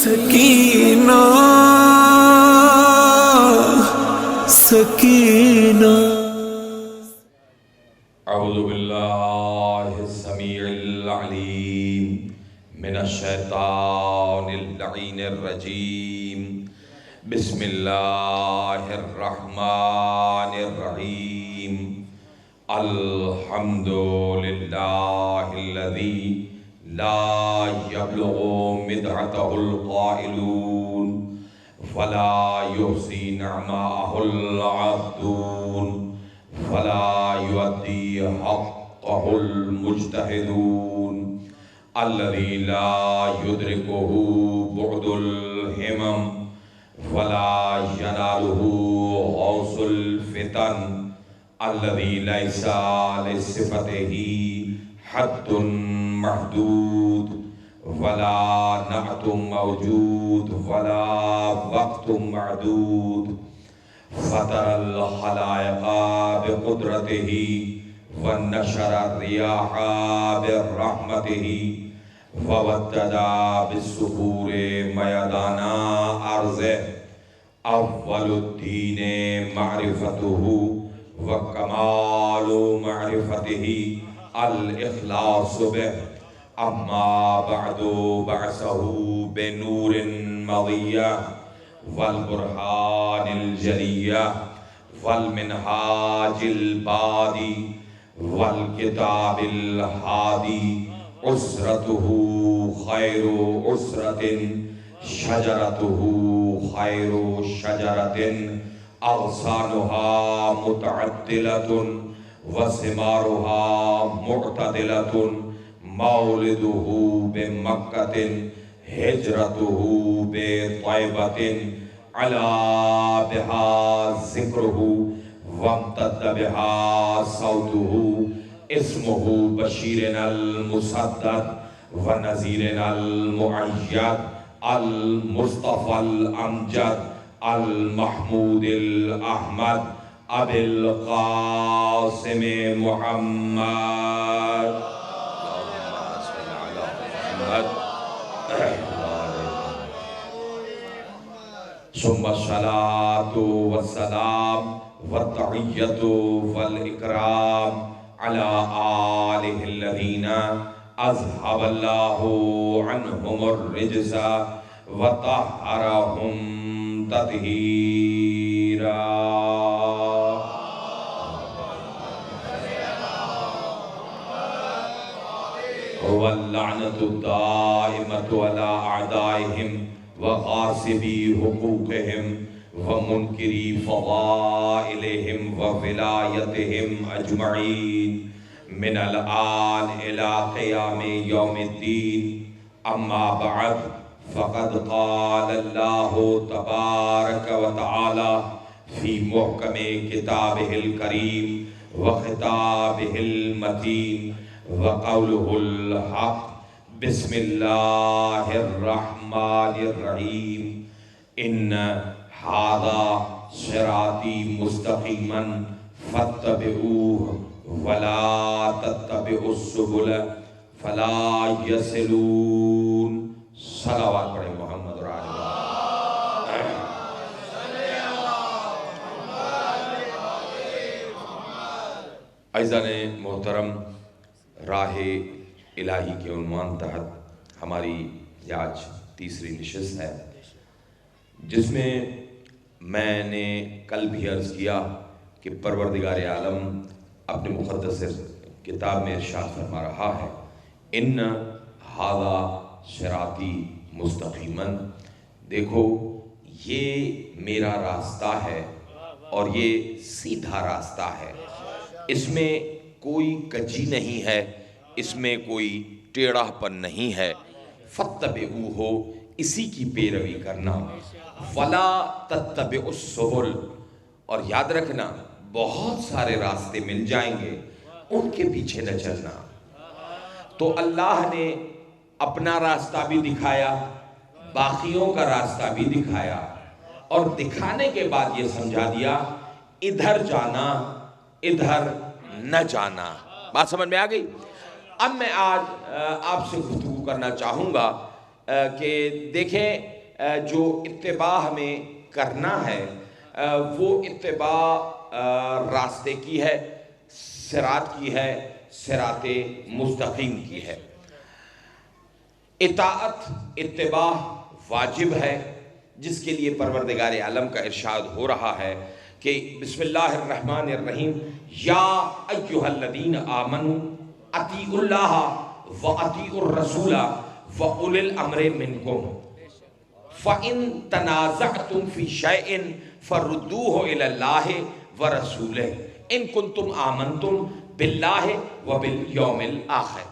سکینہ سکینہ اعوذ باللہ السمیع العلیم من الشیطان اللعین الرجیم بسم اللہ الرحمن الرحیم الحمد للہ الذی لا يبلغ مدحته القائلون ولا يحصي نعماءه العابدون ولا يؤدي حقه المجتهدون الذي لا يدركه بعد الهمم ولا يناله غوص الفتن الذي ليس لصفته حد محدود ولا نعت موجود ولا وقت معدود فطر الخلائق بقدرته ونشر الرياح برحمته وودد بالسحور ميدانا أرضه أول الدين معرفته وكمال معرفته الإخلاص به أما بعد بعثه بنور مضية والبرهان الجلية والمنهاج البادي والكتاب الهادي أسرته خير أسرة شجرته خير شجرة أغصانها متعدلة وثمارها معتدلة مولده بمكة هجرته بطيبة علا بها ذكره وامتد بها صوته اسمه بشيرنا المسدد ونذيرنا المؤيد المصطفى الأمجد المحمود الأحمد أبي القاسم محمد ثم الصلاة والسلام والتحية والإكرام على آله الذين أذهب الله عنهم الرجس وطهرهم تطهيرا واللعنة الدائمة على أعدائهم وغاصبي حقوقهم ومنكري فضائلهم وولايتهم أجمعين من الآن إلى قيام يوم الدين أما بعد فقد قال الله تبارك وتعالى في محكم كتابه الكريم وخطابه المتين وقوله الحق بسم الله الرحمن الرحيم إن هذا صراطي مستقيما فاتبعوه ولا تتبعوا السبل فلا يصلون صلوات پڑھیں محمد اور آل محمد۔ عزیزان محترم، راہ الہی کے عنوان تحت ہماری یہ آج تیسری نشست ہے، جس میں میں نے کل بھی عرض کیا کہ پروردگار عالم اپنے مقدس کتاب میں ارشاد فرما رہا ہے ان ھذا صراطی مستقیما، دیکھو یہ میرا راستہ ہے اور یہ سیدھا راستہ ہے، اس میں کوئی کجی نہیں ہے، اس میں کوئی ٹیڑھا پن نہیں ہے، فاتبعوہ، اسی کی پیروی کرنا، ولا تتبعوا السبل، اور یاد رکھنا بہت سارے راستے مل جائیں گے، ان کے پیچھے نہ چلنا۔ تو اللہ نے اپنا راستہ بھی دکھایا، باقیوں کا راستہ بھی دکھایا، اور دکھانے کے بعد یہ سمجھا دیا ادھر جانا ادھر نہ جانا۔ بات سمجھ میں آ گئی؟ اب میں آج آپ سے گفتگو کرنا چاہوں گا کہ دیکھیں جو اتباع ہمیں کرنا ہے وہ اتباع راستے کی ہے، صراط کی ہے، صراط مستقیم کی ہے۔ اطاعت اتباع واجب ہے، جس کے لیے پروردگار عالم کا ارشاد ہو رہا ہے کہ بسم اللہ الرحمن الرحیم یا ایھا الذین آمنوا اطیعوا اللہ واطیعوا الرسول واولی الامر منکم فَإِن تَنَازَعْتُمْ فِي شَيْءٍ فَرُدُّوهُ إِلَى اللَّهِ وَرَسُولِهِ إِن كُنتُمْ آمَنْتُمْ بِاللَّهِ وَبِالْيَوْمِ الْآخِرِ۔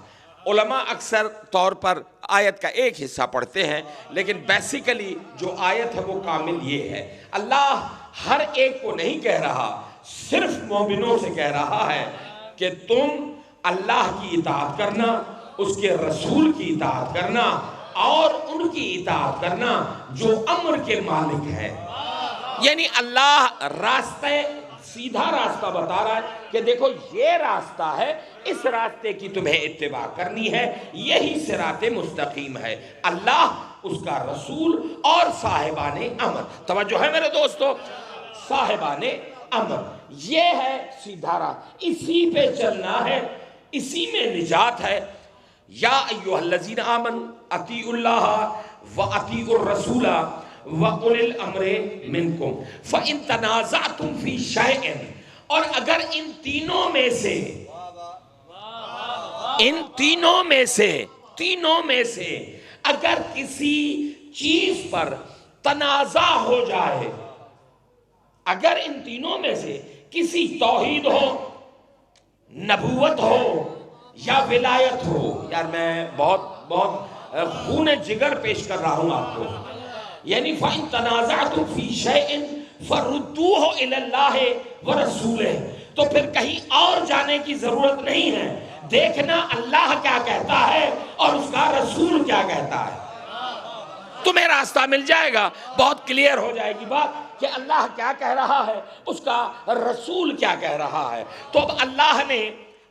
علماء اکثر طور پر آیت کا ایک حصہ پڑھتے ہیں، لیکن بیسیکلی جو آیت ہے وہ کامل یہ ہے، اللہ ہر ایک کو نہیں کہہ رہا، صرف مومنوں سے کہہ رہا ہے کہ تم اللہ کی اطاعت کرنا، اس کے رسول کی اطاعت کرنا اور ان کی اطاعت کرنا جو امر کے مالک ہے۔ یعنی اللہ راستہ، سیدھا راستہ بتا رہا ہے کہ دیکھو یہ راستہ ہے، اس راستے کی تمہیں اتباع کرنی ہے، یہی صراط مستقیم ہے، اللہ، اس کا رسول اور صاحبان امر۔ توجہ ہے میرے دوستو، صاحبان امر، یہ ہے سیدھا راستہ، اسی پہ چلنا ہے، اسی میں نجات ہے۔ یا ایھا الذین آمنوا اطیعوا اللہ واطیعوا الرسول واولی الامر منکم فإن تنازعتم فی شیء، اور اگر ان تینوں میں سے اگر کسی چیز پر تنازع ہو جائے، اگر ان تینوں میں سے کسی توحید ہو، نبوت ہو یا ولایت ہو، یار میں بہت خون جگر پیش کر رہا ہوں آپ کو، یعنی فَإِن تَنَازَعْتُمْ فِي شَيْءٍ فَرُدُّوهُ إِلَى اللَّهِ وَرَسُولِهِ، تو پھر کہیں اور جانے کی ضرورت نہیں ہے، دیکھنا اللہ کیا کہتا ہے اور اس کا رسول کیا کہتا ہے، تمہیں راستہ مل جائے گا، بہت کلیئر ہو جائے گی بات کہ اللہ کیا کہہ رہا ہے، اس کا رسول کیا کہہ رہا ہے۔ تو اب اللہ نے،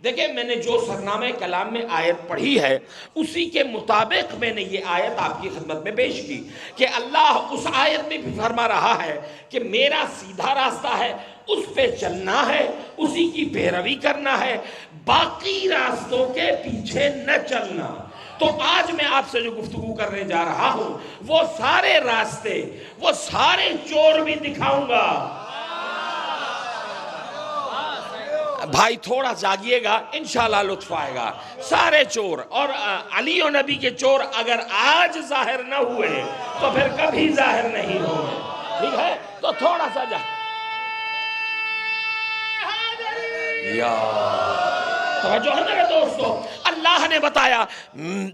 دیکھیں میں نے جو سرنامہ کلام میں آیت پڑھی ہے اسی کے مطابق میں نے یہ آیت آپ کی خدمت میں پیش کی کہ اللہ اس آیت میں بھی فرما رہا ہے کہ میرا سیدھا راستہ ہے، اس پہ چلنا ہے، اسی کی پیروی کرنا ہے، باقی راستوں کے پیچھے نہ چلنا۔ تو آج میں آپ سے جو گفتگو کرنے جا رہا ہوں وہ سارے راستے، وہ سارے چور بھی دکھاؤں گا۔ بھائی تھوڑا جاگیے گا، انشاءاللہ لطف آئے گا۔ سارے چور، اور علی و نبی کے چور اگر آج ظاہر نہ ہوئے تو پھر کبھی ظاہر نہیں ہوئے، ٹھیک ہے؟ تو تھوڑا سا یا توجہ ہے میرے دوستو، اللہ نے بتایا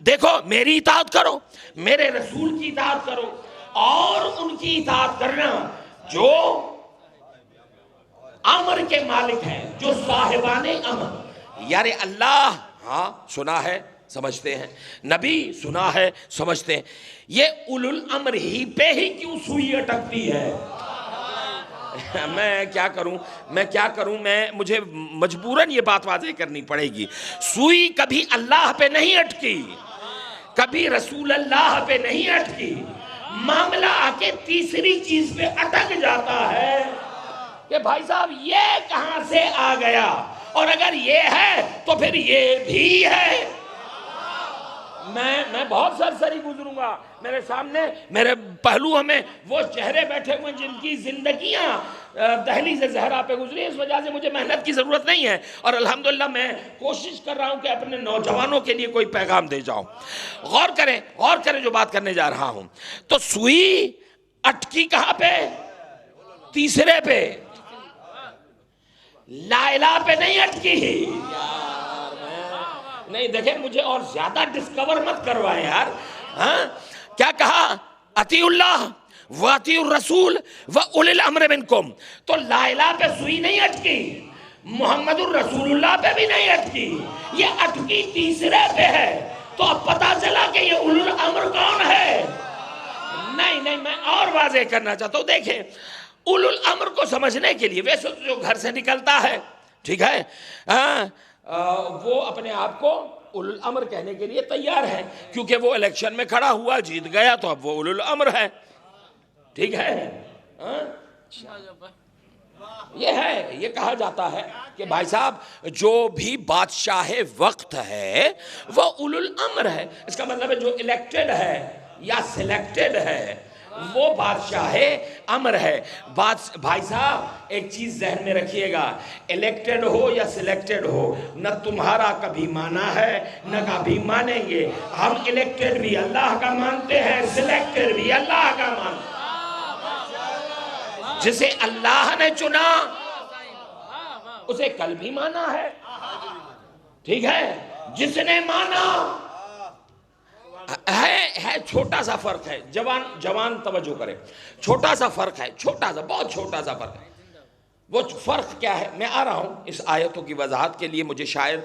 دیکھو میری اطاعت کرو، میرے رسول کی اطاعت کرو، اور ان کی اطاعت کرنا جو امر کے مالک ہیں، جو صاحبان امر۔ یار اللہ ہاں سنا ہے سمجھتے ہیں، نبی سنا ہے سمجھتے ہیں، یہ اولو الامر ہی پہ ہی کیوں سوئی اٹکتی ہے؟ میں کیا کروں، مجھے مجبوراً یہ بات واضح کرنی پڑے گی، سوئی کبھی اللہ پہ نہیں اٹکی، کبھی رسول اللہ پہ نہیں اٹکی، معاملہ آ کے تیسری چیز پہ اٹک جاتا ہے کہ بھائی صاحب یہ کہاں سے آ گیا، اور اگر یہ ہے تو پھر یہ بھی ہے۔ میں بہت سرسری گزروں گا، میرے سامنے میرے پہلو ہمیں وہ چہرے بیٹھے ہوئے جن کی زندگیاں دہلیز زہرا پہ گزری، اس وجہ سے مجھے محنت کی ضرورت نہیں ہے، اور الحمدللہ میں کوشش کر رہا ہوں کہ اپنے نوجوانوں کے لیے کوئی پیغام دے جاؤں۔ غور کریں جو بات کرنے جا رہا ہوں۔ تو سوئی اٹکی کہاں پہ؟ تیسرے پہ، لا الہ پہ نہیں اٹکی۔ نہیں دیکھیں مجھے اور زیادہ ڈسکور مت کروائیں یار۔ کیا کہا؟ اطیعوا اللہ واطیعوا الرسول واولی الامر منکم۔ تو لا الہ پہ سوئی نہیں اٹکی، محمد الرسول اللہ پہ بھی نہیں اٹکی، یہ اٹکی تیسرے پہ ہے۔ تو اب پتا چلا کہ یہ اولو الامر کون ہے؟ نہیں میں اور واضح کرنا چاہتا ہوں۔ دیکھیں اولو الامر کو سمجھنے کے لیے، ویسے جو گھر سے نکلتا ہے ٹھیک ہے، وہ اپنے آپ کو اولو الامر کہنے کے لیے تیار ہے، کیونکہ وہ الیکشن میں کھڑا ہوا، جیت گیا، تو اب وہ اولو الامر ہے. ٹھیک ہے؟ یہ ہے، یہ کہا جاتا ہے کہ بھائی صاحب جو بھی بادشاہ وقت ہے وہ اولو الامر ہے. اس کا مطلب ہے جو الیکٹڈ ہے یا سلیکٹڈ ہے وہ بادشاہ امر ہے. بھائی صاحب ایک چیز ذہن میں رکھیے گا، الیکٹڈ ہو یا سلیکٹڈ ہو، نہ تمہارا کبھی مانا ہے نہ کبھی مانیں گے. ہم الیکٹڈ بھی اللہ کا مانتے ہیں، سلیکٹڈ بھی اللہ کا مانتے ہیں. جسے اللہ نے چنا اسے کل بھی مانا ہے. ٹھیک ہے؟ جس نے مانا ہے چھوٹا سا فرق ہے. جوان توجہ کرے، چھوٹا سا فرق ہے، چھوٹا سا، بہت چھوٹا سا فرق ہے. وہ فرق کیا ہے؟ میں آ رہا ہوں اس آیتوں کی وضاحت کے لیے. مجھے شاید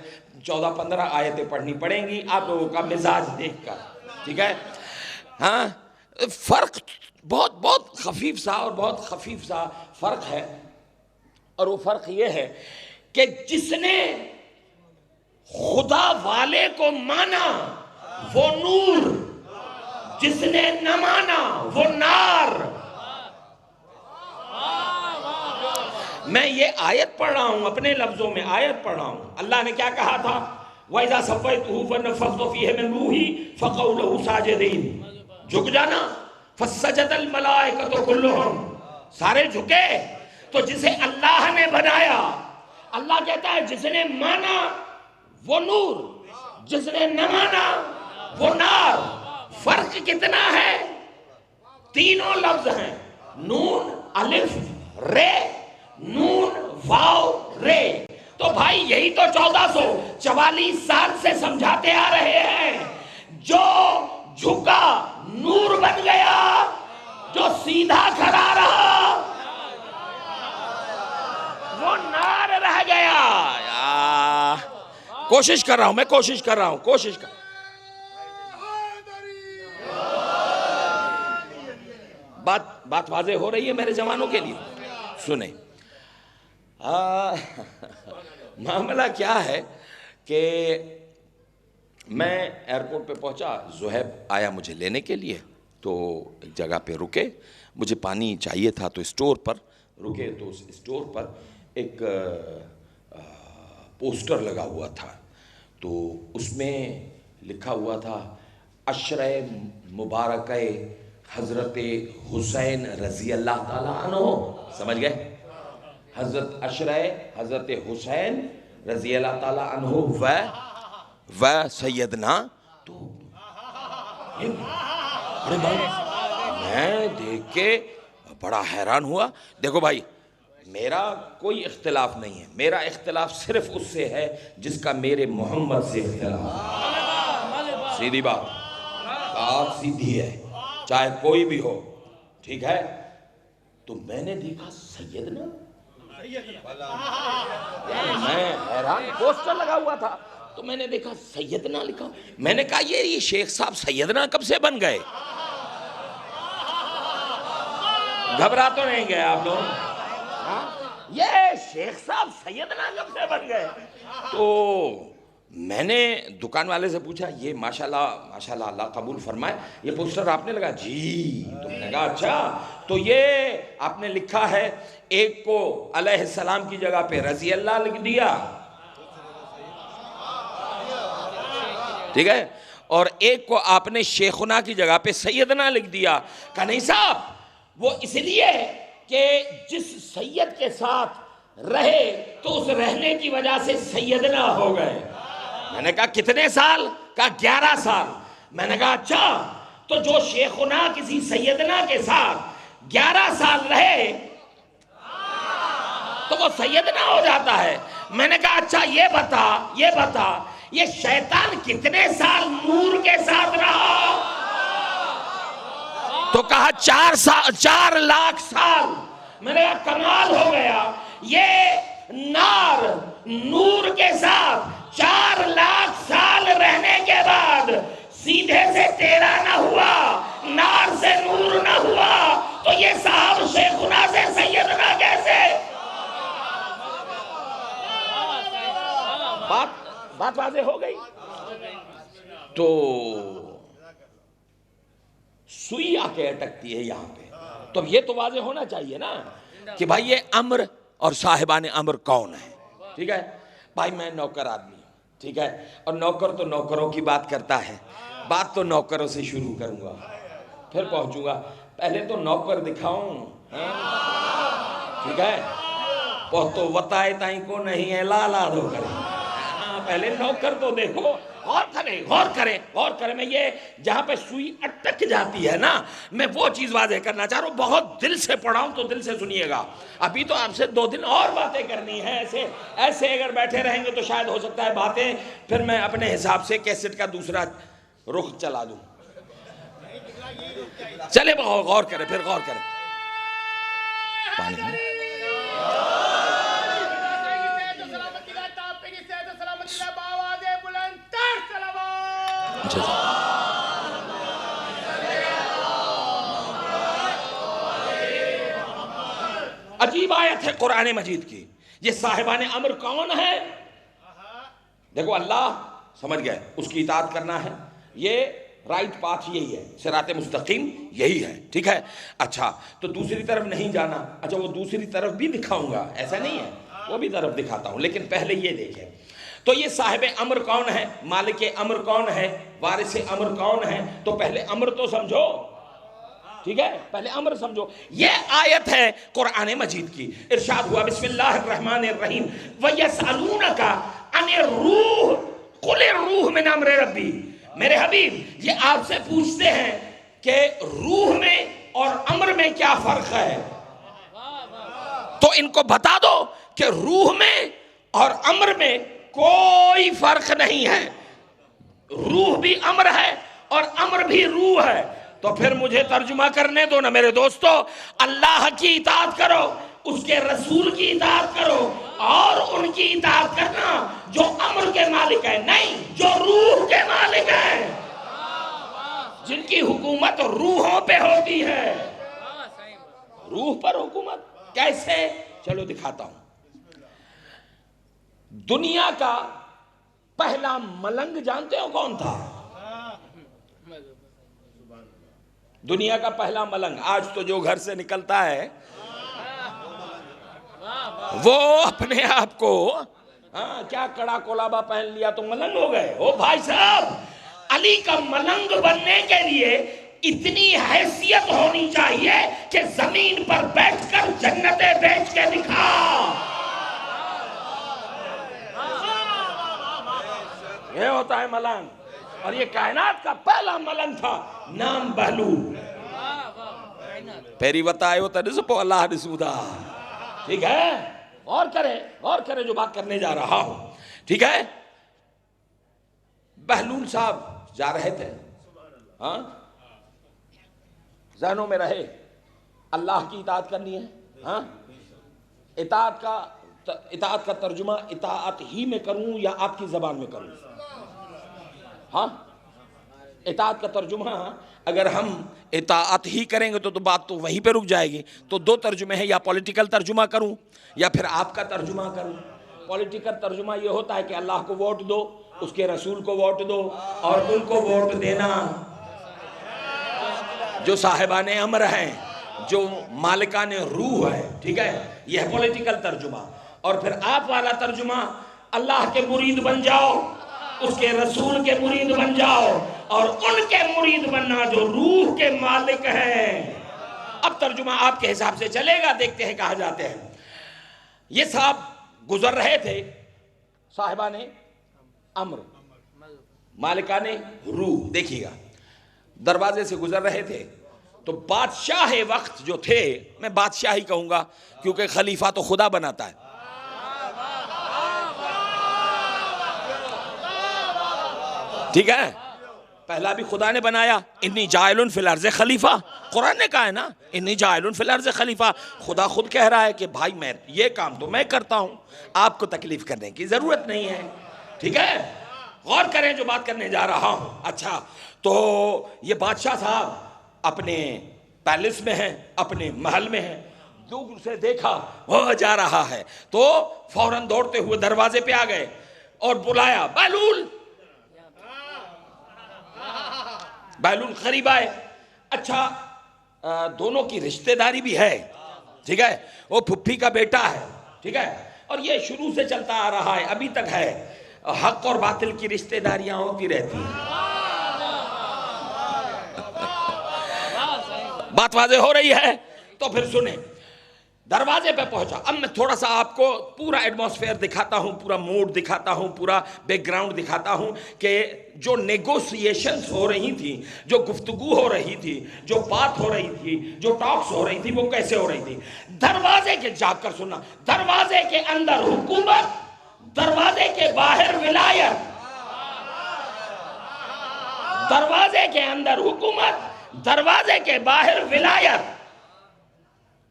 14-15 آیتیں پڑھنی پڑیں گی آپ لوگوں کا مزاج دیکھ کر. ٹھیک ہے؟ ہاں، فرق بہت بہت خفیف سا اور بہت خفیف سا فرق ہے. اور وہ فرق یہ ہے کہ جس نے خدا والے کو مانا وہ نور، جس نے نہ مانا وہ نار. میں یہ آیت پڑھ رہا ہوں، اپنے لفظوں میں آیت پڑھ رہا ہوں. اللہ نے کیا کہا تھا؟ وَإِذَا سَوَّيْتُهُ فَنَفَخْتُ فِيهِ مِن رُوحِي فَقَعُوا لَهُ سَاجِدِينَ. جھک جانا. فَسَجَدَ الْمَلَائِكَةُ كُلُّهُمْ. سارے جھکے. تو جسے اللہ نے بنایا، اللہ کہتا ہے جس نے مانا وہ نور، جس نے نہ مانا وہ نار. فرق کتنا ہے؟ تینوں لفظ ہیں، نون الف رے، نون واو رے. تو بھائی یہی تو 1444 سال سے سمجھاتے آ رہے ہیں. جو جھکا نور بن گیا، جو سیدھا کھڑا رہا وہ نار رہ گیا. کوشش کر رہا ہوں، میں کوشش کر رہا ہوں، کوشش کر. بات واضح ہو رہی ہے میرے جوانوں کے لیے؟ سنیں، معاملہ کیا ہے کہ میں ایئرپورٹ پہ پہنچا، زہیب آیا مجھے لینے کے لیے. تو ایک جگہ پہ رکے، مجھے پانی چاہیے تھا تو اسٹور پر رکے. تو اس اسٹور پر ایک پوسٹر لگا ہوا تھا. تو اس میں لکھا ہوا تھا عشرہ مبارکہ حضرت حسین رضی اللہ تعالیٰ عنہ. سمجھ گئے؟ حضرت عشرہ حضرت حسین رضی اللہ تعالیٰ عنہ و سیدنا. تو میں دیکھ کے بڑا حیران ہوا. دیکھو بھائی، میرا کوئی اختلاف نہیں ہے، میرا اختلاف صرف اس سے ہے جس کا میرے محمد سے اختلاف ہے. سیدھی بات سیدھی ہے، چاہے کوئی بھی ہو. ٹھیک ہے؟ تو میں نے دیکھا سیدنا، میں حیران. پوسٹر لگا ہوا تھا تو میں نے دیکھا سیدنا لکھا. میں نے کہا یہ شیخ صاحب سیدنا کب سے بن گئے؟ گھبرا تو نہیں گئے آپ لوگ؟ یہ شیخ صاحب سیدنا کب سے بن گئے؟ تو میں نے دکان والے سے پوچھا، یہ ماشاءاللہ اللہ قبول فرمائے، یہ پوسٹر آپ نے لگا؟ جی. تو میں نے کہا اچھا، تو یہ آپ نے لکھا ہے، ایک کو علیہ السلام کی جگہ پہ رضی اللہ لکھ دیا، ٹھیک ہے، اور ایک کو آپ نے شیخنا کی جگہ پہ سیدنا لکھ دیا. کہا نہیں صاحب، وہ اس لیے کہ جس سید کے ساتھ رہے تو اس رہنے کی وجہ سے سیدنا ہو گئے. میں نے کہا کتنے سال؟ کہا 11 سال. میں نے کہا اچھا، تو جو شیخنا کسی سیدنا کے ساتھ 11 سال رہے تو وہ سیدنا ہو جاتا ہے. میں نے کہا اچھا یہ بتا یہ شیطان کتنے سال نور کے ساتھ رہا؟ تو کہا 4 لاکھ سال. میں نے کہا کمال ہو گیا. یہ نار نور کے ساتھ 4 لاکھ سال رہنے کے بعد سیدھے سے تیرا نہ ہوا، نار سے نور نہ ہوا، تو یہ صاحب شیخنا سے سیدنا کیسے؟ بات واضح ہو گئی. تو سوئی آ کے اٹکتی ہے یہاں پہ. تو اب یہ تو واضح ہونا چاہیے نا کہ بھائی یہ امر اور صاحبان امر کون ہے. ٹھیک ہے بھائی میں نوکر آدمی ہوں, ٹھیک ہے, اور نوکر تو نوکروں کی بات کرتا ہے. بات تو نوکروں سے شروع کروں گا پھر پہنچوں گا. پہلے تو نوکر دکھاؤں, ٹھیک ہے, تو بتائے تائیں کو نہیں ہے لالا دو کریں. پہلے نوکر تو دیکھو. غور کریں. میں یہ جہاں پہ سوئی اٹک جاتی ہے نا, میں وہ چیز واضح کرنا چاہ رہا ہوں. بہت دل سے پڑھا ہوں تو دل سے سنیے گا. ابھی تو آپ سے 2 دن اور باتیں کرنی ہے. ایسے اگر بیٹھے رہیں گے تو شاید ہو سکتا ہے باتیں پھر میں اپنے حساب سے کیسٹ کا دوسرا رخ چلا دوں. چلے غور کریں, پھر غور کریں. پانی عجیب آیت ہے قرآن مجید کی. یہ صاحبان امر کون ہے؟ دیکھو اللہ سمجھ گئے, اس کی اطاعت کرنا ہے. یہ رائٹ پاتھ یہی ہے, صراط مستقیم یہی ہے. ٹھیک ہے, اچھا تو دوسری طرف نہیں جانا. اچھا وہ دوسری طرف بھی دکھاؤں گا, ایسا نہیں ہے, وہ بھی طرف دکھاتا ہوں, لیکن پہلے یہ دیکھیں. تو یہ صاحب امر کون ہے, مالک امر کون ہے, وارث امر کون ہے؟ تو پہلے امر تو سمجھو. ٹھیک ہے, پہلے امر سمجھو. یہ آیت ہے قرآن مجید کی. ارشاد ہوا بسم اللہ الرحمن الرحیم وَيَسْأَلُونَكَ عَنِ الرُّوحِ قُلِ الرُّوحُ مِنْ أَمْرِ رَبِّي. میرے حبیب یہ آپ سے پوچھتے ہیں کہ روح میں اور امر میں کیا فرق ہے, تو ان کو بتا دو کہ روح میں اور امر میں کوئی فرق نہیں ہے. روح بھی امر ہے اور امر بھی روح ہے. تو پھر مجھے ترجمہ کرنے دو نا میرے دوستو. اللہ کی اطاعت کرو, اس کے رسول کی اطاعت کرو, اور ان کی اطاعت کرنا جو امر کے مالک ہے, نہیں جو روح کے مالک ہیں, جن کی حکومت روحوں پہ ہوتی ہے. روح پر حکومت کیسے؟ چلو دکھاتا ہوں. دنیا کا پہلا ملنگ جانتے ہو کون تھا؟ دنیا کا پہلا ملنگ. آج تو جو گھر سے نکلتا ہے وہ اپنے آپ کو کیا کڑا کولابا پہن لیا تو ملنگ ہو گئے. او بھائی صاحب, علی کا ملنگ بننے کے لیے اتنی حیثیت ہونی چاہیے کہ زمین پر بیٹھ کر جنتیں بیچ کے دکھا. یہ ہوتا ہے ملنگ. اور یہ کائنات کا پہلا ملنگ تھا, نام بہلول. پیری بتائے ہوتا نسپو اللہ نسودا. ٹھیک ہے, اور کرے جو بات کرنے جا رہا ہوں. ٹھیک ہے, بہلول صاحب جا رہے تھے, ہاں ذہنوں میں رہے اللہ کی اطاعت کرنی ہے. ہاں اطاعت کا ترجمہ اطاعت ہی میں کروں یا آپ کی زبان میں کروں؟ ہاں اطاعت کا ترجمہ اگر ہم اطاعت ہی کریں گے تو بات تو وہیں پہ رک جائے گی. تو 2 ترجمے ہیں, یا پولیٹیکل ترجمہ کروں یا پھر آپ کا ترجمہ کروں. پولیٹیکل ترجمہ یہ ہوتا ہے کہ اللہ کو ووٹ دو, اس کے رسول کو ووٹ دو, اور ان کو ووٹ دینا جو صاحبان امر ہیں, جو مالکان روح ہے. ٹھیک ہے, یہ ہے پولیٹیکل ترجمہ. اور پھر آپ والا ترجمہ, اللہ کے مرید بن جاؤ, اس کے رسول کے مرید بن جاؤ, اور ان کے مرید بننا جو روح کے مالک ہیں. اب ترجمہ آپ کے حساب سے چلے گا, دیکھتے ہیں کہاں جاتے ہیں. یہ صاحب گزر رہے تھے, صاحبان امر مالکان روح. دیکھیے گا, دروازے سے گزر رہے تھے تو بادشاہ وقت جو تھے, میں بادشاہ ہی کہوں گا کیونکہ خلیفہ تو خدا بناتا ہے. ٹھیک ہے, پہلا بھی خدا نے بنایا, انی جاعل فی الارض خلیفہ. قرآن نے کہا ہے نا انی جاعل فی الارض خلیفہ. خدا خود کہہ رہا ہے کہ بھائی میں یہ کام تو میں کرتا ہوں, آپ کو تکلیف کرنے کی ضرورت نہیں ہے. ٹھیک ہے, غور کریں جو بات کرنے جا رہا ہوں. اچھا تو یہ بادشاہ صاحب اپنے پیلس میں ہیں, اپنے محل میں ہیں, دور سے دیکھا وہ جا رہا ہے تو فوراً دوڑتے ہوئے دروازے پہ آ گئے اور بلایا, بہلول بہلول قریب آئے. اچھا دونوں کی رشتہ داری بھی ہے, ٹھیک ہے, وہ پھپھی کا بیٹا ہے, ٹھیک ہے, اور یہ شروع سے چلتا آ رہا ہے, ابھی تک ہے. حق اور باطل کی رشتہ داریاں ہوتی رہتی ہیں. بات واضح ہو رہی ہے؟ تو پھر سنیں, دروازے پہ پہنچا. اب میں تھوڑا سا آپ کو پورا ایٹماسفیئر دکھاتا ہوں, پورا موڈ دکھاتا ہوں, پورا بیک گراؤنڈ دکھاتا ہوں کہ جو نیگوسیشنز ہو رہی تھی, جو گفتگو ہو رہی تھی, جو بات ہو رہی تھی, جو ٹاکس ہو رہی تھی, وہ کیسے ہو رہی تھی. دروازے کے جا کر سننا, دروازے کے اندر حکومت, دروازے کے باہر ولایت. دروازے کے اندر حکومت, دروازے کے باہر ولایت.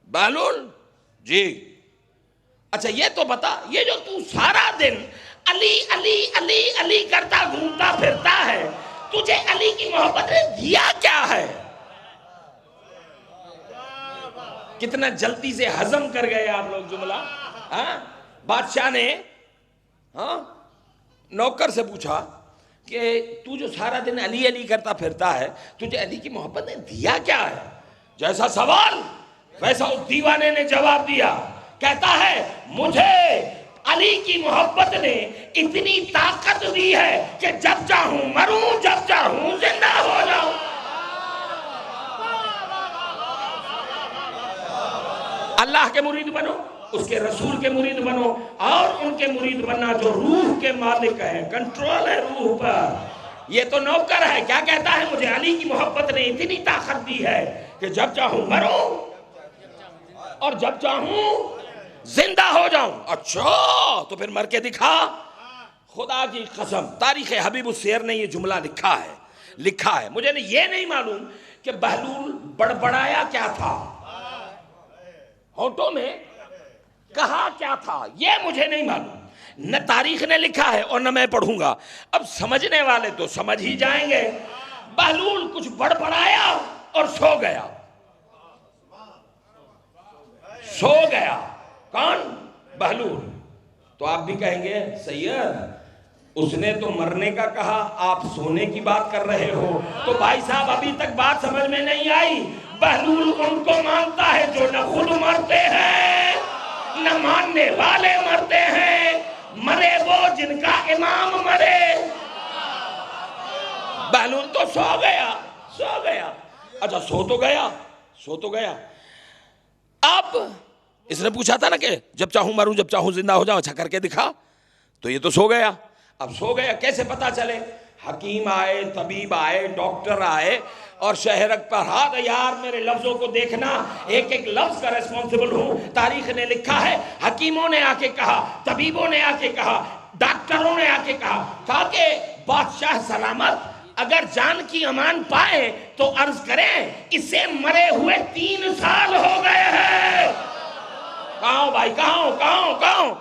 بہلول جی, اچھا یہ تو بتا, یہ جو تو سارا دن علی علی علی علی کرتا گھومتا پھرتا ہے, تجھے علی کی محبت نے دیا کیا ہے؟ کتنا جلدی سے ہضم کر گئے آپ لوگ جملہ. بادشاہ نے نوکر سے پوچھا کہ تو جو سارا دن علی علی کرتا پھرتا ہے, تجھے علی کی محبت نے دیا کیا ہے؟ جیسا سوال ویسا اس دیوانے نے جواب دیا. کہتا ہے مجھے علی کی محبت نے اتنی طاقت دی ہے کہ جب چاہوں مروں, جب چاہوں زندہ ہو جاؤں. اللہ کے مرید بنو, اس کے رسول کے مرید بنو, اور ان کے مرید بننا جو روح کے مالک ہے, کنٹرول ہے روح پر. یہ تو نوکر ہے, کیا کہتا ہے؟ مجھے علی کی محبت نے اتنی طاقت دی ہے کہ جب چاہوں مروں اور جب چاہوں زندہ ہو جاؤں. اچھا تو پھر مر کے دکھا. خدا کی قسم تاریخ حبیب السیر نے یہ جملہ لکھا ہے. مجھے یہ نہیں معلوم کہ بہلول بڑبڑایا کیا تھا, ہونٹوں میں کہا کیا تھا, یہ مجھے نہیں معلوم. نہ تاریخ نے لکھا ہے اور نہ میں پڑھوں گا. اب سمجھنے والے تو سمجھ ہی جائیں گے. بہلول کچھ بڑبڑایا اور سو گیا. سو گیا. کون؟ بہلول. تو آپ بھی کہیں گے سید اس نے تو مرنے کا کہا, آپ سونے کی بات کر رہے ہو. تو بھائی صاحب ابھی تک بات سمجھ میں نہیں آئی. بہلول ان کو مانتا ہے جو نہ خود مرتے ہیں نہ ماننے والے مرتے ہیں. مرے وہ جن کا امام مرے. بہلول تو سو گیا. اچھا سو تو گیا. اب اس نے پوچھا تھا نا کہ جب چاہوں مروں جب چاہوں زندہ ہو جاؤں, اچھا کر کے دکھا. تو یہ تو سو گیا. اب سو گیا کیسے پتا چلے؟ حکیم آئے, طبیب آئے, ڈاکٹر آئے اور شہرک پر ہاتھ. یار میرے لفظوں کو دیکھنا, ایک ایک لفظ کا ریسپانسبل ہوں. تاریخ نے لکھا ہے حکیموں نے آ کے کہا, طبیبوں نے آ کے کہا, ڈاکٹروں نے آ کے کہا کہ بادشاہ سلامت, اگر جان کی امان پائے تو عرض کریں اسے مرے ہوئے 3 سال ہو گئے ہیں. کہاں بھائی, کہاں.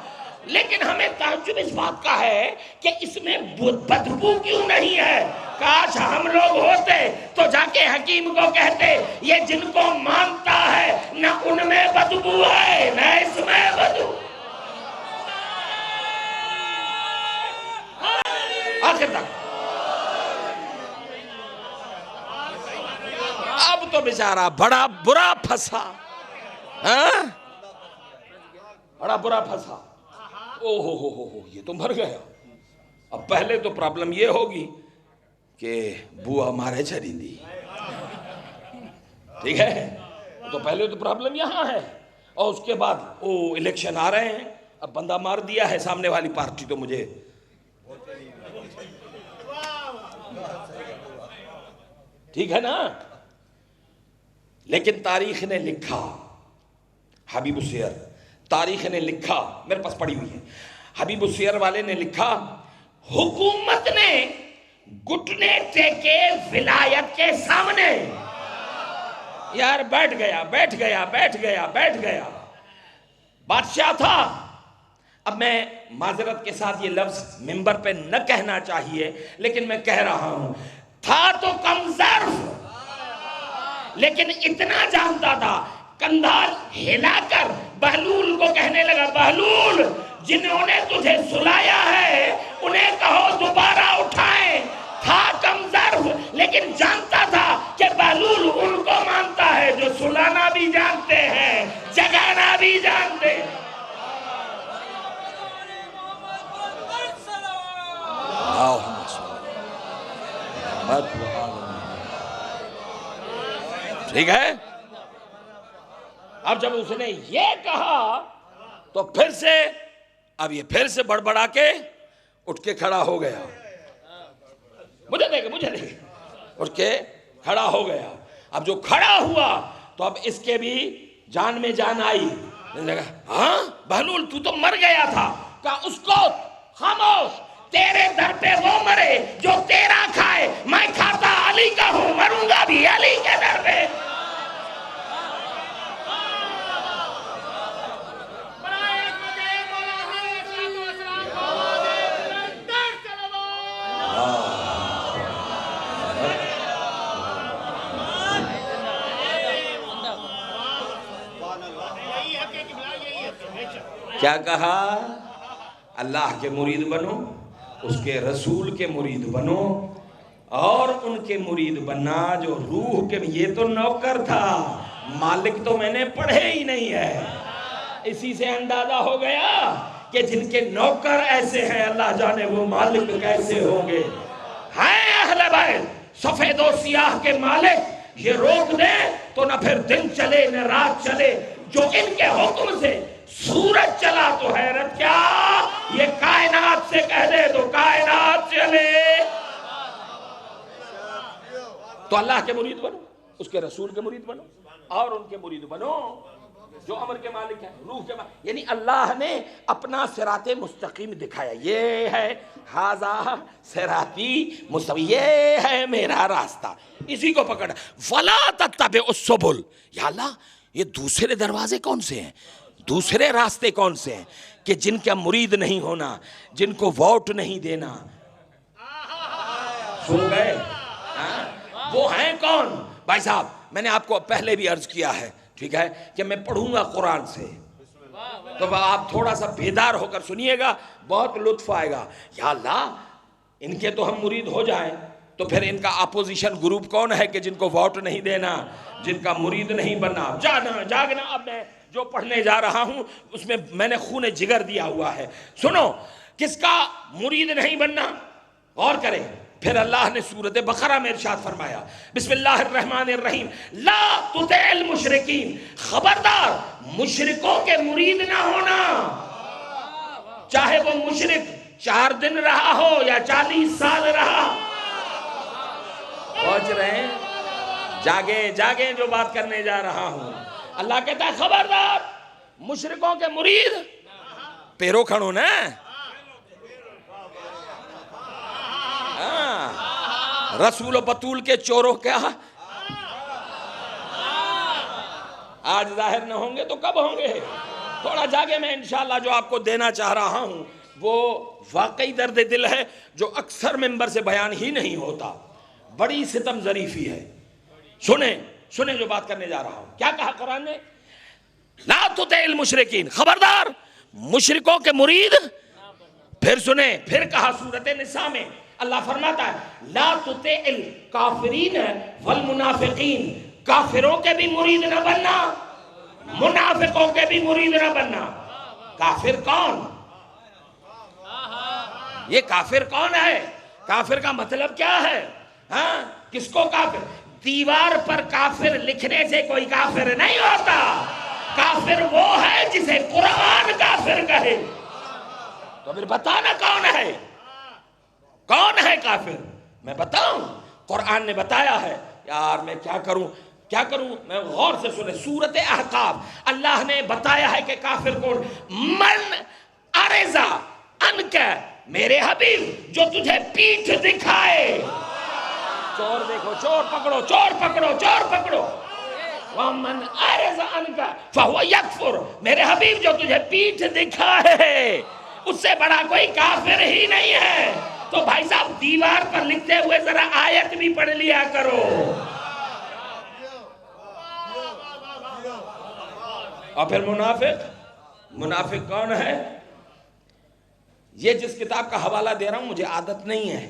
لیکن ہمیں تعجب اس بات کا ہے کہ اس میں بدبو کیوں نہیں ہے. کاش ہم لوگ ہوتے تو جا کے حکیم کو کہتے یہ جن کو مانتا ہے نہ ان میں بدبو ہے نہ اس میں بدبو. آخر تک اب تو بیچارہ بڑا برا پھنسا. بڑا برا پھنسا. او ہو یہ تو مر گیا. اب پہلے تو پرابلم یہ ہوگی کہ بوا مارے چرندی, ٹھیک ہے, تو پہلے تو پرابلم یہاں ہے. اور اس کے بعد الیکشن آ رہے ہیں, اب بندہ مار دیا ہے سامنے والی پارٹی تو مجھے ٹھیک ہے نا. لیکن تاریخ نے لکھا, حبیب السیر تاریخ نے لکھا, میرے پاس پڑھی ہوئی ہے, حبیب السیر والے نے لکھا حکومت نے گھٹنے ٹیکے ولایت کے سامنے. یار بیٹھ گیا. بادشاہ تھا. اب میں معذرت کے ساتھ یہ لفظ ممبر پہ نہ کہنا چاہیے لیکن میں کہہ رہا ہوں, تھا تو کم ظرف لیکن اتنا جانتا تھا. کندھا ہلا کر بہلول کو کہنے لگا, بہلول جنہوں نے تجھے سلایا ہے انہیں کہو دوبارہ اٹھائیں. تھا کمزور لیکن جانتا تھا کہ بہلول ان کو مانتا ہے جو سلانا بھی جانتے ہیں، جگانا بھی جانتے ہیں۔ ٹھیک ہے؟ اب جب اس نے یہ کہا تو پھر سے اب یہ پھر سے بڑبڑا کے اٹھ کے کھڑا ہو گیا، مجھے دیکھے اٹھ کے کھڑا ہو گیا۔ اب جو کھڑا ہوا تو اب اس کے بھی جان میں جان آئی، ہاں بہلول تو تو مر گیا تھا، کہا اس کو خاموش، تیرے در پہ وہ مرے جو تیرا کھائے، میں کھاتا علی کا ہوں، مروں گا بھی علی کے در پہ۔ کیا کہا؟ اللہ کے مرید بنو، اس کے رسول کے مرید بنو، اور ان کے مرید بننا جو روح کے، یہ تو نوکر تھا، مالک تو میں نے پڑھے ہی نہیں ہے۔ اسی سے اندازہ ہو گیا کہ جن کے نوکر ایسے ہیں اللہ جانے وہ مالک کیسے ہوں گے۔ ہیں اہل بیت سفید و سیاہ کے مالک، یہ روک دیں تو نہ پھر دن چلے نہ رات چلے، جو ان کے حکم سے سورج چلا تو حیرت کیا، یہ کائنات سے کہہ دے تو کائنات چلے۔ تو اللہ کے مرید بنو، اس کے رسول کے مرید بنو، اور ان کے مرید بنو جو امر کے مالک ہیں، روح کے مالک، یعنی اللہ نے اپنا صراط مستقیم دکھایا، یہ ہے ھذا صراطی مستقیم، یہ ہے میرا راستہ، اسی کو پکڑا۔ وَلَا تَتَّبِعُوا السُّبُلَ، یا اللہ یہ دوسرے دروازے کون سے ہیں، دوسرے راستے کون سے ہیں کہ جن کا مرید نہیں ہونا، جن کو ووٹ نہیں دینا۔ سن گئے؟ وہ ہیں کون؟ بھائی صاحب میں نے آپ کو پہلے بھی عرض کیا ہے، ٹھیک ہے، کہ میں پڑھوں گا قرآن سے، تو آپ تھوڑا سا بیدار ہو کر سنیے گا، بہت لطف آئے گا۔ یا اللہ ان کے تو ہم مرید ہو جائیں، تو پھر ان کا اپوزیشن گروپ کون ہے کہ جن کو ووٹ نہیں دینا، جن کا مرید نہیں بننا، جاگنا۔ اب میں جو پڑھنے جا رہا ہوں اس میں میں نے خون جگر دیا ہوا ہے، سنو کس کا مرید نہیں بننا، غور کریں۔ پھر اللہ نے سورۃ بقرہ میں ارشاد فرمایا، بسم اللہ الرحمن الرحیم، لا تطع المشرکین، خبردار مشرکوں کے مرید نہ ہونا، چاہے وہ مشرک 4 دن رہا ہو یا 40 سال رہا۔ پہنچ رہے ہیں؟ جاگیں جو بات کرنے جا رہا ہوں۔ اللہ کہتا ہے خبردار مشرکوں کے مرید، پیرو کھڑو نا، رسول و بطول کے چوروں کیا آج ظاہر نہ ہوں گے تو کب ہوں گے؟ تھوڑا جاگے، میں انشاءاللہ جو آپ کو دینا چاہ رہا ہوں وہ واقعی درد دل ہے جو اکثر ممبر سے بیان ہی نہیں ہوتا، بڑی ستم ظریفی ہے۔ سنیں جو بات کرنے جا رہا ہوں، کیا کہا قرآن نے؟ لا تطع المشرکین، خبردار مشرکوں کے مرید۔ پھر سنیں، پھر کہا سورۃ نساء میں اللہ فرماتا ہے لا تطع الکافرین والمنافقین، کافروں کے بھی مرید نہ بننا، منافقوں کے بھی مرید نہ بننا۔ کافر کون؟ یہ کافر کون ہے؟ کافر کا مطلب کیا ہے؟ ہاں کس کو کافر؟ دیوار پر کافر لکھنے سے کوئی کافر نہیں ہوتا، کافر وہ ہے جسے قرآن کافر کہے۔ تو پھر بتانا کون ہے؟ کون ہے کافر؟ میں بتاؤں؟ قرآن نے بتایا ہے۔ یار میں کیا کروں؟ میں غور سے سنیں، سورۃ احقاف اللہ نے بتایا ہے کہ کافر کون؟ من ارزا انک، میرے حبیب جو تجھے پیٹھ دکھائے۔ چور دیکھو، چور پکڑو۔ وَمَنْ أَعْرَضَ عَنْكَ فَهُوَ يَكْفُرُ، میرے حبیب جو تجھے پیٹھ دکھائے اس سے بڑا کوئی کافر ہی نہیں ہے۔ تو بھائی صاحب دیوار پر لکھتے ہوئے ذرا آیت بھی پڑھ لیا کرو۔ اور پھر منافق کون ہے؟ یہ جس کتاب کا حوالہ دے رہا ہوں مجھے عادت نہیں ہے،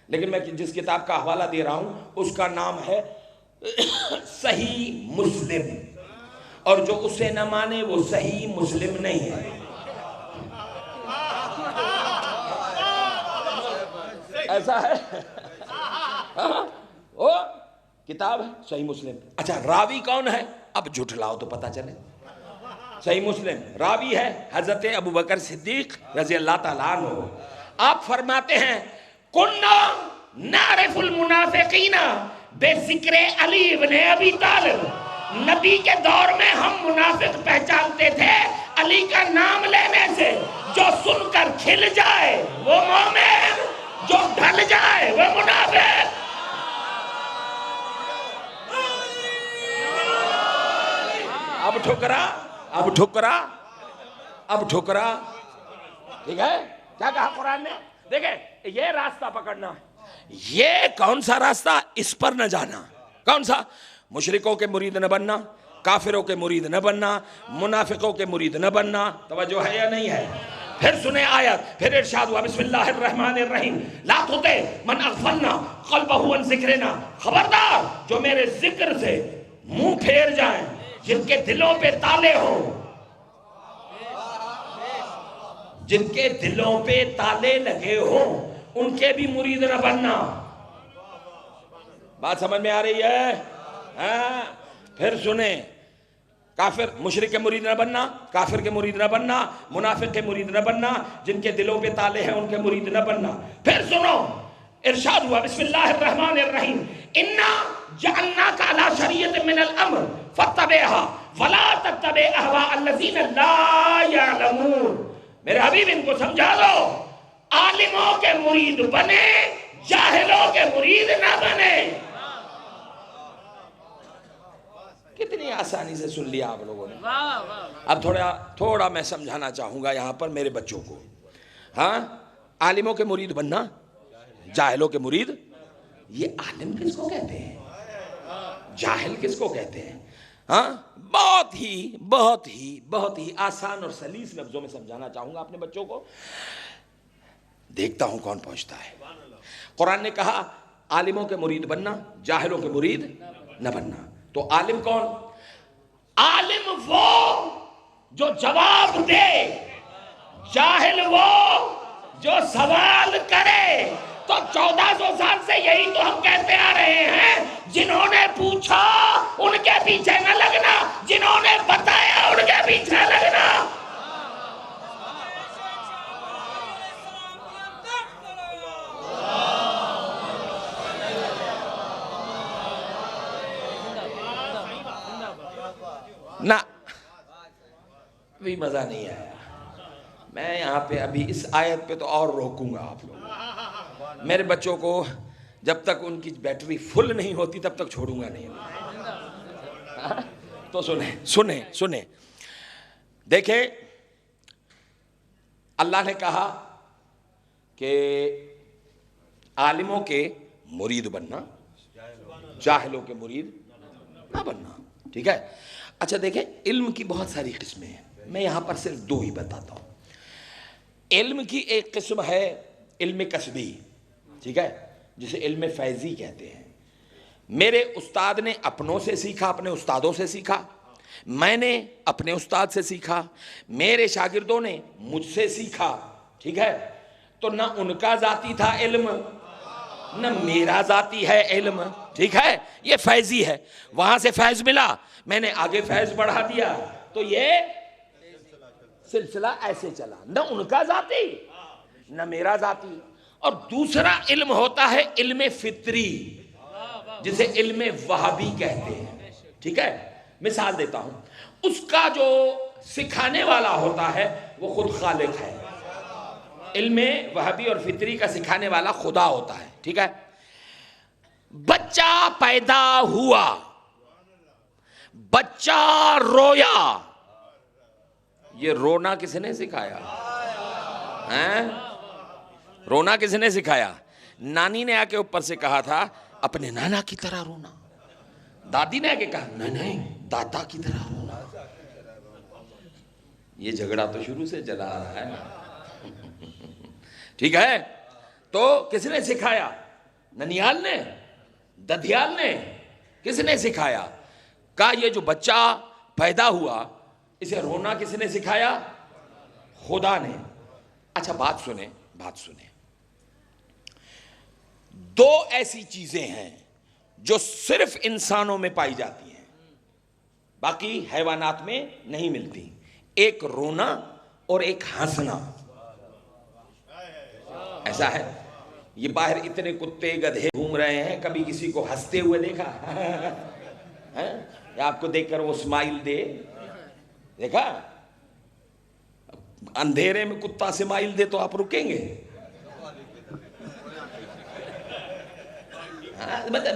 لیکن میں جس کتاب کا حوالہ دے رہا ہوں اس کا نام ہے صحیح مسلم، اور جو اسے نہ مانے وہ صحیح مسلم نہیں ہے. ایسا ہے. وہ کتاب ہے صحیح مسلم. اچھا راوی کون ہے؟ اب جھٹلاؤ تو پتہ چلے. صحیح مسلم راوی ہے حضرت ابو بکر صدیق رضی اللہ تعالیٰ عنہ. آپ فرماتے ہیں کننا نعرف المنافقین بے ذکر علی ابن ابی طالب. نبی کے دور میں ہم منافق پہچانتے تھے علی کا نام لینے سے. جو سن کر کھل جائے وہ مومن، جو ڈھل جائے وہ منافق. اب ٹھکرا، اب ٹھکرا، اب ٹھکرا. ٹھیک ہے، کیا کہا قرآن نے؟ دیکھیں یہ راستہ پکڑنا ہے. یہ کون سا راستہ؟ اس پر نہ جانا. کون سا؟ مشرکوں کے مرید نہ بننا، کافروں کے مرید نہ بننا، منافقوں کے مرید نہ بننا. توجہ ہے یا نہیں ہے؟ پھر سنیں آیت، پھر ارشاد ہوا بسم اللہ الرحمن الرحیم لا تطع من اغفلنا قلبہ عن ذکرنا. خبردار جو میرے ذکر سے منہ پھیر جائیں، جن کے دلوں پہ تالے ہوں، جن کے دلوں پہ تالے لگے ہوں، ان کے بھی مرید نہ بننا. بات سمجھ میں آ رہی ہے؟ ہاں. پھر سنیں کافر مشرک کے مرید نہ بننا، کافر کے مرید نہ بننا، منافق کے مرید نہ بننا، جن کے دلوں پہ تالے ہیں ان کے مرید نہ بننا. پھر سنو ارشاد ہوا بسم اللہ الرحمن الرحیم انا جعلناک علی شریعۃ من الامر فاتبعها ولا تتبع اهواء الذین لا یعلمون. میرے حبیب ان کو سمجھا دو، عالموں کے مرید بنے، جاہلوں کے مرید نہ بنے. کتنی آسانی سے سن لیا آپ لوگوں نے. اب تھوڑا میں سمجھانا چاہوں گا یہاں پر میرے بچوں کو. ہاں، عالموں کے مرید بننا، جاہلوں کے مرید. یہ عالم کس کو کہتے ہیں؟ جاہل کس کو کہتے ہیں؟ ہاں، بہت ہی آسان اور سلیس لفظوں میں سمجھانا چاہوں گا اپنے بچوں کو. دیکھتا ہوں کون پہنچتا ہے. قرآن نے کہا عالموں کے مرید بننا، جاہلوں کے مرید نہ بننا. تو عالم کون؟ عالم وہ جو جواب دے، جاہل وہ جو سوال کرے. تو 1400 سال سے یہی تو ہم کہتے آ رہے ہیں. جنہوں نے پوچھا ان کے پیچھے نہ لگنا، جنہوں نے بتایا ان کے پیچھے لگنا. نہ ابھی مزہ نہیں آیا. میں یہاں پہ ابھی اس آیت پہ تو اور روکوں گا آپ لوگ. میرے بچوں کو جب تک ان کی بیٹری فل نہیں ہوتی تب تک چھوڑوں گا نہیں. تو سنیں دیکھیں، اللہ نے کہا کہ عالموں کے مرید بننا، جاہلوں کے مرید نہ بننا. ٹھیک ہے. اچھا دیکھیں علم کی بہت ساری قسمیں ہیں، میں یہاں پر صرف 2 ہی بتاتا ہوں. علم کی ایک قسم ہے علم کسبی، ٹھیک ہے، جسے علم فیضی کہتے ہیں. میرے استاد نے اپنوں سے سیکھا، اپنے استادوں سے سیکھا، میں نے اپنے استاد سے سیکھا، میرے شاگردوں نے مجھ سے سیکھا. ٹھیک ہے. تو نہ ان کا ذاتی تھا علم، نہ میرا ذاتی ہے علم. ٹھیک ہے. یہ فیضی ہے. وہاں سے فیض ملا، میں نے آگے فیض بڑھا دیا، تو یہ سلسلہ ایسے چلا. نہ ان کا ذاتی نہ میرا ذاتی. اور دوسرا علم ہوتا ہے علم فطری، جسے علم وہابی کہتے ہیں. ٹھیک ہے. مثال دیتا ہوں، اس کا جو سکھانے والا ہوتا ہے وہ خود خالق ہے. علم وہابی اور فطری کا سکھانے والا خدا ہوتا ہے. ٹھیک ہے. بچہ پیدا ہوا، بچہ رویا، یہ رونا کس نے سکھایا؟ رونا کس نے سکھایا؟ نانی نے آ کے اوپر سے کہا تھا اپنے نانا کی طرح رونا. دادی نے آ کے کہا نہیں دادا کی طرح رونا. یہ جھگڑا تو شروع سے چلا آ رہا ہے. ٹھیک ہے. تو کس نے سکھایا؟ ننیال نے؟ ددھیال نے؟ کس نے سکھایا؟ کہا یہ جو بچہ پیدا ہوا اسے رونا کس نے سکھایا؟ خدا نے۔ اچھا بات سنیں، بات سنیں، دو ایسی چیزیں ہیں جو صرف انسانوں میں پائی جاتی ہیں، باقی حیوانات میں نہیں ملتی، ایک رونا اور ایک ہنسنا۔ ایسا ہے؟ یہ باہر اتنے کتے گدھے گھوم رہے ہیں، کبھی کسی کو ہنستے ہوئے دیکھا؟ یا آپ کو دیکھ کر وہ اسمائل دے دیکھا؟ اندھیرے میں کتا اسمائل دے تو آپ رکیں گے؟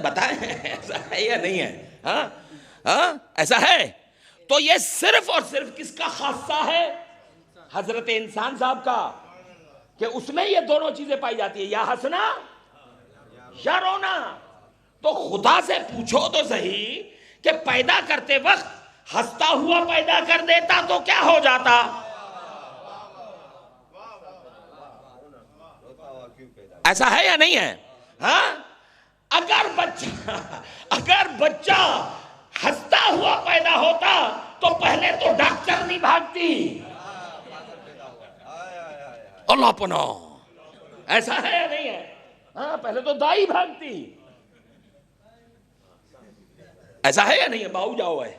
بتائیں ایسا ہے یا نہیں ہے؟ ہاں ایسا ہے؟ تو یہ صرف اور صرف کس کا خاصہ ہے؟ حضرت انسان صاحب کا، کہ اس میں یہ دونوں چیزیں پائی جاتی ہیں، یا ہنسنا یا رونا۔ تو خدا سے پوچھو تو صحیح کہ پیدا کرتے وقت ہنستا ہوا پیدا کر دیتا تو کیا ہو جاتا؟ ایسا ہے یا نہیں ہے؟ ہاں، اگر بچہ ہنستا ہوا پیدا ہوتا تو پہلے تو ڈاکٹر نہیں بھاگتی، اللہ پناہ۔ ایسا ہے یا نہیں ہے؟ ہاں، پہلے تو دائی بھاگتی۔ ایسا ہے یا نہیں ہے؟ باؤ جاؤ ہے،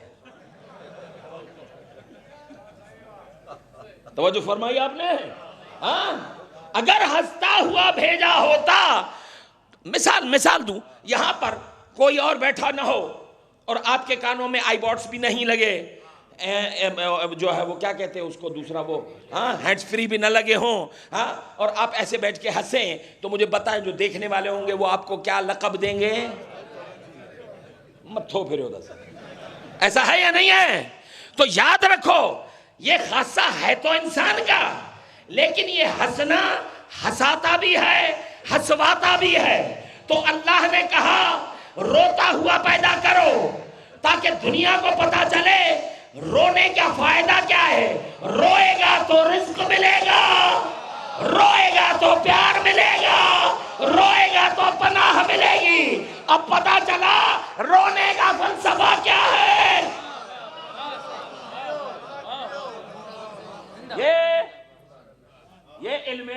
توجہ فرمائی آپ نے؟ ہاں، اگر ہنستا ہوا بھیجا ہوتا، مثال دوں، یہاں پر کوئی اور بیٹھا نہ ہو اور آپ کے کانوں میں آئی باڈز بھی نہیں لگے، جو ہے وہ کیا کہتے ہیں اس کو دوسرا، وہ ہینڈز فری بھی نہ لگے ہوں، اور آپ ایسے بیٹھ کے ہنسیں، تو مجھے بتائیں جو دیکھنے والے ہوں گے وہ آپ کو کیا لقب دیں گے؟ مت تھو پھر ادھر سے۔ ایسا ہے یا نہیں ہے؟ تو یاد رکھو یہ خاصہ ہے تو انسان کا، لیکن یہ ہنسنا ہنساتا بھی ہے، ہنسواتا بھی ہے۔ تو اللہ نے کہا روتا ہوا پیدا کرو تاکہ دنیا کو پتا چلے رونے کا فائدہ کیا ہے۔ روئے گا تو رزق ملے گا، روئے گا تو پیار ملے گا، روئے گا تو پناہ ملے گی۔ اب پتا چلا رونے کا فلسفہ کیا ہے۔ یہ علم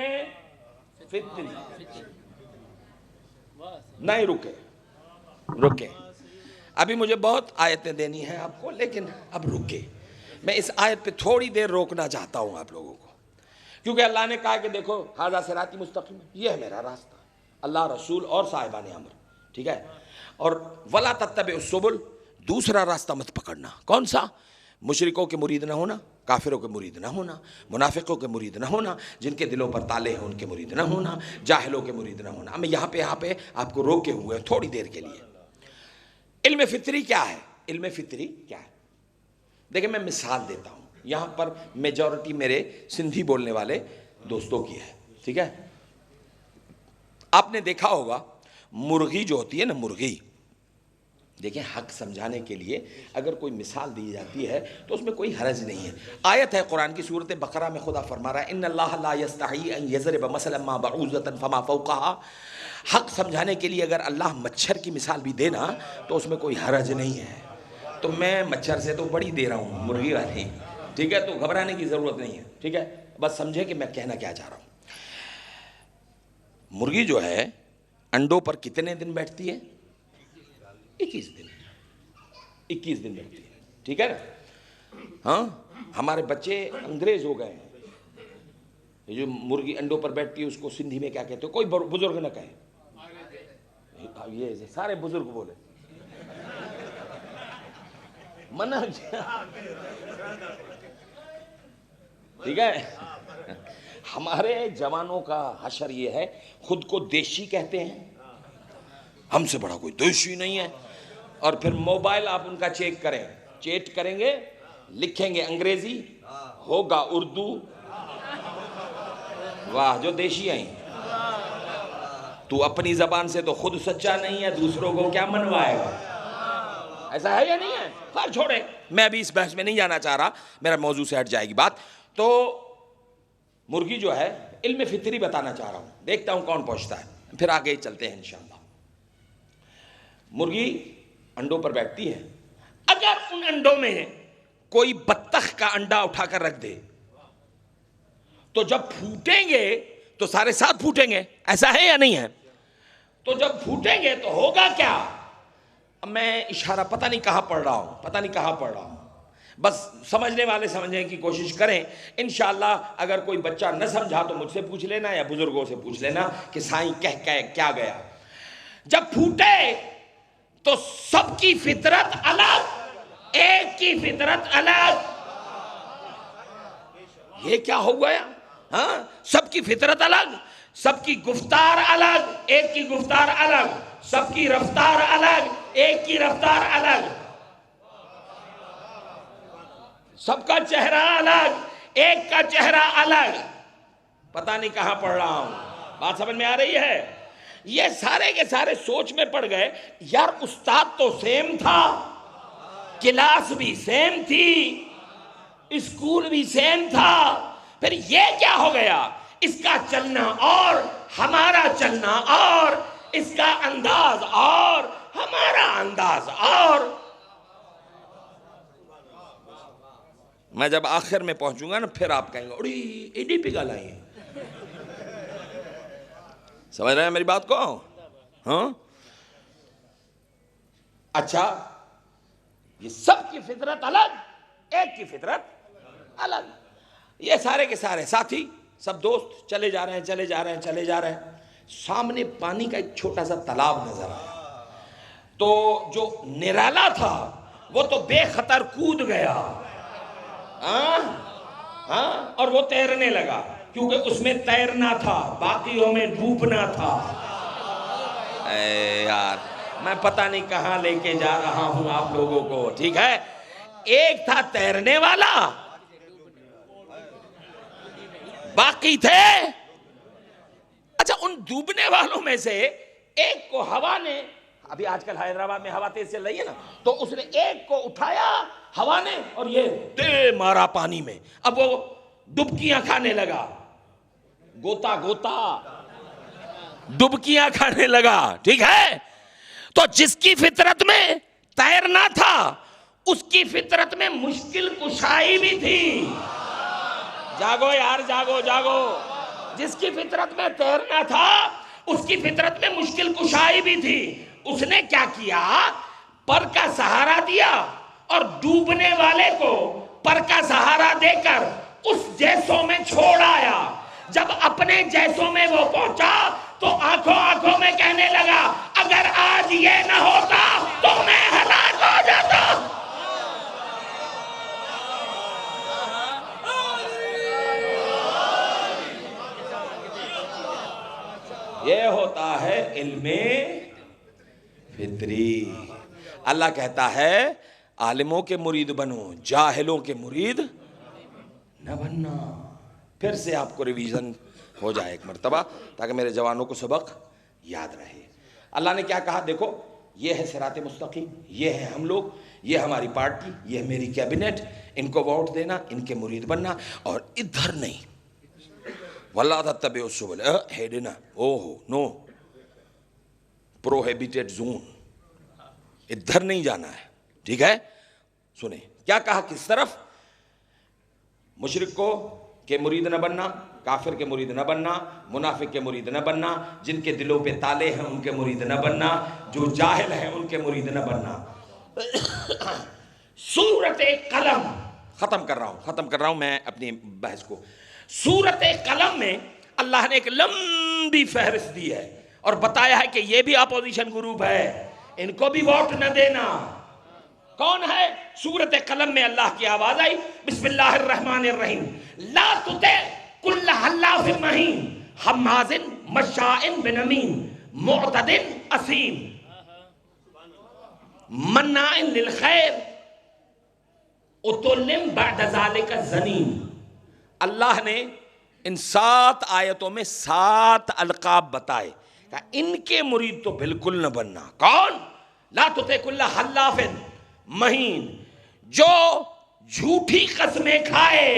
فطری۔ نہیں رکے، ابھی مجھے بہت آیتیں دینی ہیں آپ کو، لیکن اب رکے، میں اس آیت پہ تھوڑی دیر روکنا چاہتا ہوں آپ لوگوں کو، کیونکہ اللہ نے کہا کہ دیکھو ھذا صراطی مستقیم، یہ ہے میرا راستہ، اللہ رسول اور صاحبان امر، ٹھیک ہے؟ اور ولا تتبعوا السبل، دوسرا راستہ مت پکڑنا۔ کون سا؟ مشرکوں کے مرید نہ ہونا، کافروں کے مرید نہ ہونا، منافقوں کے مرید نہ ہونا، جن کے دلوں پر تالے ہیں ان کے مرید نہ ہونا، جاہلوں کے مرید نہ ہونا۔ میں یہاں پہ آپ کو روکے ہوئے تھوڑی دیر کے لیے۔ علم فطری کیا ہے؟ علم فطری کیا ہے؟ دیکھیں میں مثال دیتا ہوں، یہاں پر میجورٹی میرے سندھی بولنے والے دوستوں کی ہے، ٹھیک ہے؟ آپ نے دیکھا ہوگا مرغی جو ہوتی ہے نا، مرغی، دیکھیں حق سمجھانے کے لیے اگر کوئی مثال دی جاتی ہے تو اس میں کوئی حرج نہیں ہے۔ آیت ہے قرآن کی سورۃ بقرہ میں، خدا فرما رہا ہے ان اللہ لا یستحی ان یضرب مثلا ما بعوضۃ فما فوقها۔ حق سمجھانے کے لیے اگر اللہ مچھر کی مثال بھی دینا تو اس میں کوئی حرج نہیں ہے۔ تو میں مچھر سے تو بڑی دے رہا ہوں، مرغی والی، ٹھیک ہے؟ تو گھبرانے کی ضرورت نہیں ہے، ٹھیک ہے؟ بس سمجھے کہ میں کہنا کیا چاہ رہا ہوں۔ مرغی جو ہے انڈوں پر کتنے دن بیٹھتی ہے؟ 21 دن بیٹھتی ہے، ٹھیک ہے نا؟ ہاں، ہمارے بچے انگریز ہو گئے ہیں۔ یہ جو مرغی انڈوں پر بیٹھتی ہے اس کو سندھی میں کیا کہتے ہیں؟ کوئی بزرگ نہ کہے، یہ سارے بزرگ بولے، منع، ٹھیک ہے؟ ہمارے جوانوں کا حشر یہ ہے، خود کو دیشی کہتے ہیں، ہم سے بڑا کوئی دیشی نہیں ہے، اور پھر موبائل آپ ان کا چیٹ کریں گے، لکھیں گے انگریزی، ہوگا اردو، واہ جو دیشی ہیں۔ تو اپنی زبان سے تو خود سچا نہیں ہے، دوسروں کو کیا منوائے گا؟ ایسا ہے یا نہیں ہے؟ خیر چھوڑے، میں ابھی اس بحث میں نہیں جانا چاہ رہا، میرا موضوع سے ہٹ جائے گی بات۔ تو مرغی جو ہے علم فطری بتانا چاہ رہا ہوں، دیکھتا ہوں کون پہنچتا ہے، پھر آگے چلتے ہیں انشاءاللہ۔ مرغی انڈوں پر بیٹھتی ہے، اگر ان انڈوں میں کوئی بطخ کا انڈا اٹھا کر رکھ دے تو جب پھوٹیں گے تو سارے ساتھ پھوٹیں گے، ایسا ہے یا نہیں ہے؟ تو جب پھوٹیں گے تو ہوگا کیا؟ اب میں اشارہ پتہ نہیں کہاں پڑھ رہا ہوں، بس سمجھنے والے سمجھنے کی کوشش کریں. انشاءاللہ اگر کوئی بچہ نہ سمجھا تو مجھ سے پوچھ لینا یا بزرگوں سے پوچھ لینا کہ سائیں کہہ کیا گیا. جب پھوٹے تو سب کی فطرت الگ، ایک کی فطرت الگ. یہ کیا ہو گیا؟ ہاں، سب کی فطرت الگ، سب کی گفتار الگ، ایک کی گفتار الگ، سب کی رفتار الگ، ایک کی رفتار الگ، سب کا چہرہ الگ، ایک کا چہرہ الگ. پتہ نہیں کہاں پڑھ رہا ہوں، بات سمجھ میں آ رہی ہے؟ یہ سارے کے سارے سوچ میں پڑ گئے، یار استاد تو سیم تھا، کلاس بھی سیم تھی، اسکول بھی سیم تھا، پھر یہ کیا ہو گیا؟ اس کا چلنا اور ہمارا چلنا اور، اس کا انداز اور ہمارا انداز اور. میں جب آخر میں پہنچوں گا نا پھر آپ کہیں گے اڑی ایڈی پگھل آئی ہیں. سمجھ رہے ہیں میری بات کو؟ ہاں اچھا، یہ سب کی فطرت الگ، ایک کی فطرت الگ. یہ سارے کے سارے ساتھی، سب دوست چلے جا رہے ہیں. سامنے پانی کا ایک چھوٹا سا تالاب نظر آیا. تو جو نرالا تھا وہ تو بے خطر کود گیا، اور وہ تیرنے لگا کیونکہ اس میں تیرنا تھا، باقیوں میں ڈوبنا تھا. اے یار میں پتہ نہیں کہاں لے کے جا رہا ہوں آپ لوگوں کو، ٹھیک ہے؟ ایک تھا تیرنے والا، باقی تھے. اچھا، ان ڈوبنے والوں میں سے ایک کو ہوا نے، ابھی آج کل حیدرآباد میں ہوا تیز چل رہی ہے نا، تو اس نے ایک کو اٹھایا ہوا نے اور یہ دے مارا پانی میں. اب وہ ڈبکیاں کھانے لگا، گوتا ڈبکیاں کھانے لگا، ٹھیک ہے؟ تو جس کی فطرت میں تیرنا تھا اس کی فطرت میں مشکل کشائی بھی تھی. جاگو یار، جاگو. جس کی فطرت میں تیرنا تھا اس کی فطرت میں مشکل کشائی بھی تھی. اس نے کیا کیا؟ پر کا سہارا دیا اور ڈوبنے والے کو پر کا سہارا دے کر اس جیسوں میں چھوڑ آیا. جب اپنے جیسوں میں وہ پہنچا تو آنکھوں میں کہنے لگا اگر آج یہ نہ ہوتا تو میں ہلاک ہو جاتا. یہ ہوتا ہے علم فطری. اللہ کہتا ہے عالموں کے مرید بنو، جاہلوں کے مرید نہ بننا. پھر سے آپ کو ریویژن ہو جائے ایک مرتبہ تاکہ میرے جوانوں کو سبق یاد رہے. اللہ نے کیا کہا؟ دیکھو یہ ہے صراط مستقیم، یہ ہے ہم لوگ، یہ ہماری پارٹی، یہ میری کیبنٹ، ان کو ووٹ دینا، ان کے مرید بننا، اور ادھر نہیں. وَلَا تَتَّبِعُوا السُّبُلَ ہیڈنا نو پروہیبیٹڈ زون، ادھر نہیں جانا ہے، ٹھیک ہے؟ سنیں کیا کہا، کس طرف؟ مشرک کو کے مرید نہ بننا، کافر کے مرید نہ بننا، منافق کے مرید نہ بننا، جن کے دلوں پہ تالے ہیں ان کے مرید نہ بننا، جو جاہل ہیں ان کے مرید نہ بننا. سورۃ قلم ختم کر رہا ہوں میں اپنی بحث کو. سورۃ قلم میں اللہ نے ایک لمبی فہرست دی ہے اور بتایا ہے کہ یہ بھی اپوزیشن گروپ ہے، ان کو بھی ووٹ نہ دینا. کون ہے؟ سورۃ قلم میں اللہ کی آواز آئی، بسم اللہ الرحمن الرحیم، لا تطع کل حلاف مہین ہماز مشاء بنمیم معتد اثیم مناع للخیر عتل بعد ذلک زنیم. اللہ نے ان 7 آیتوں میں 7 القاب بتائے کہ ان کے مرید تو بالکل نہ بننا. کون؟ لا تطع کل حلاف مہین، جو جھوٹی قسمیں کھائے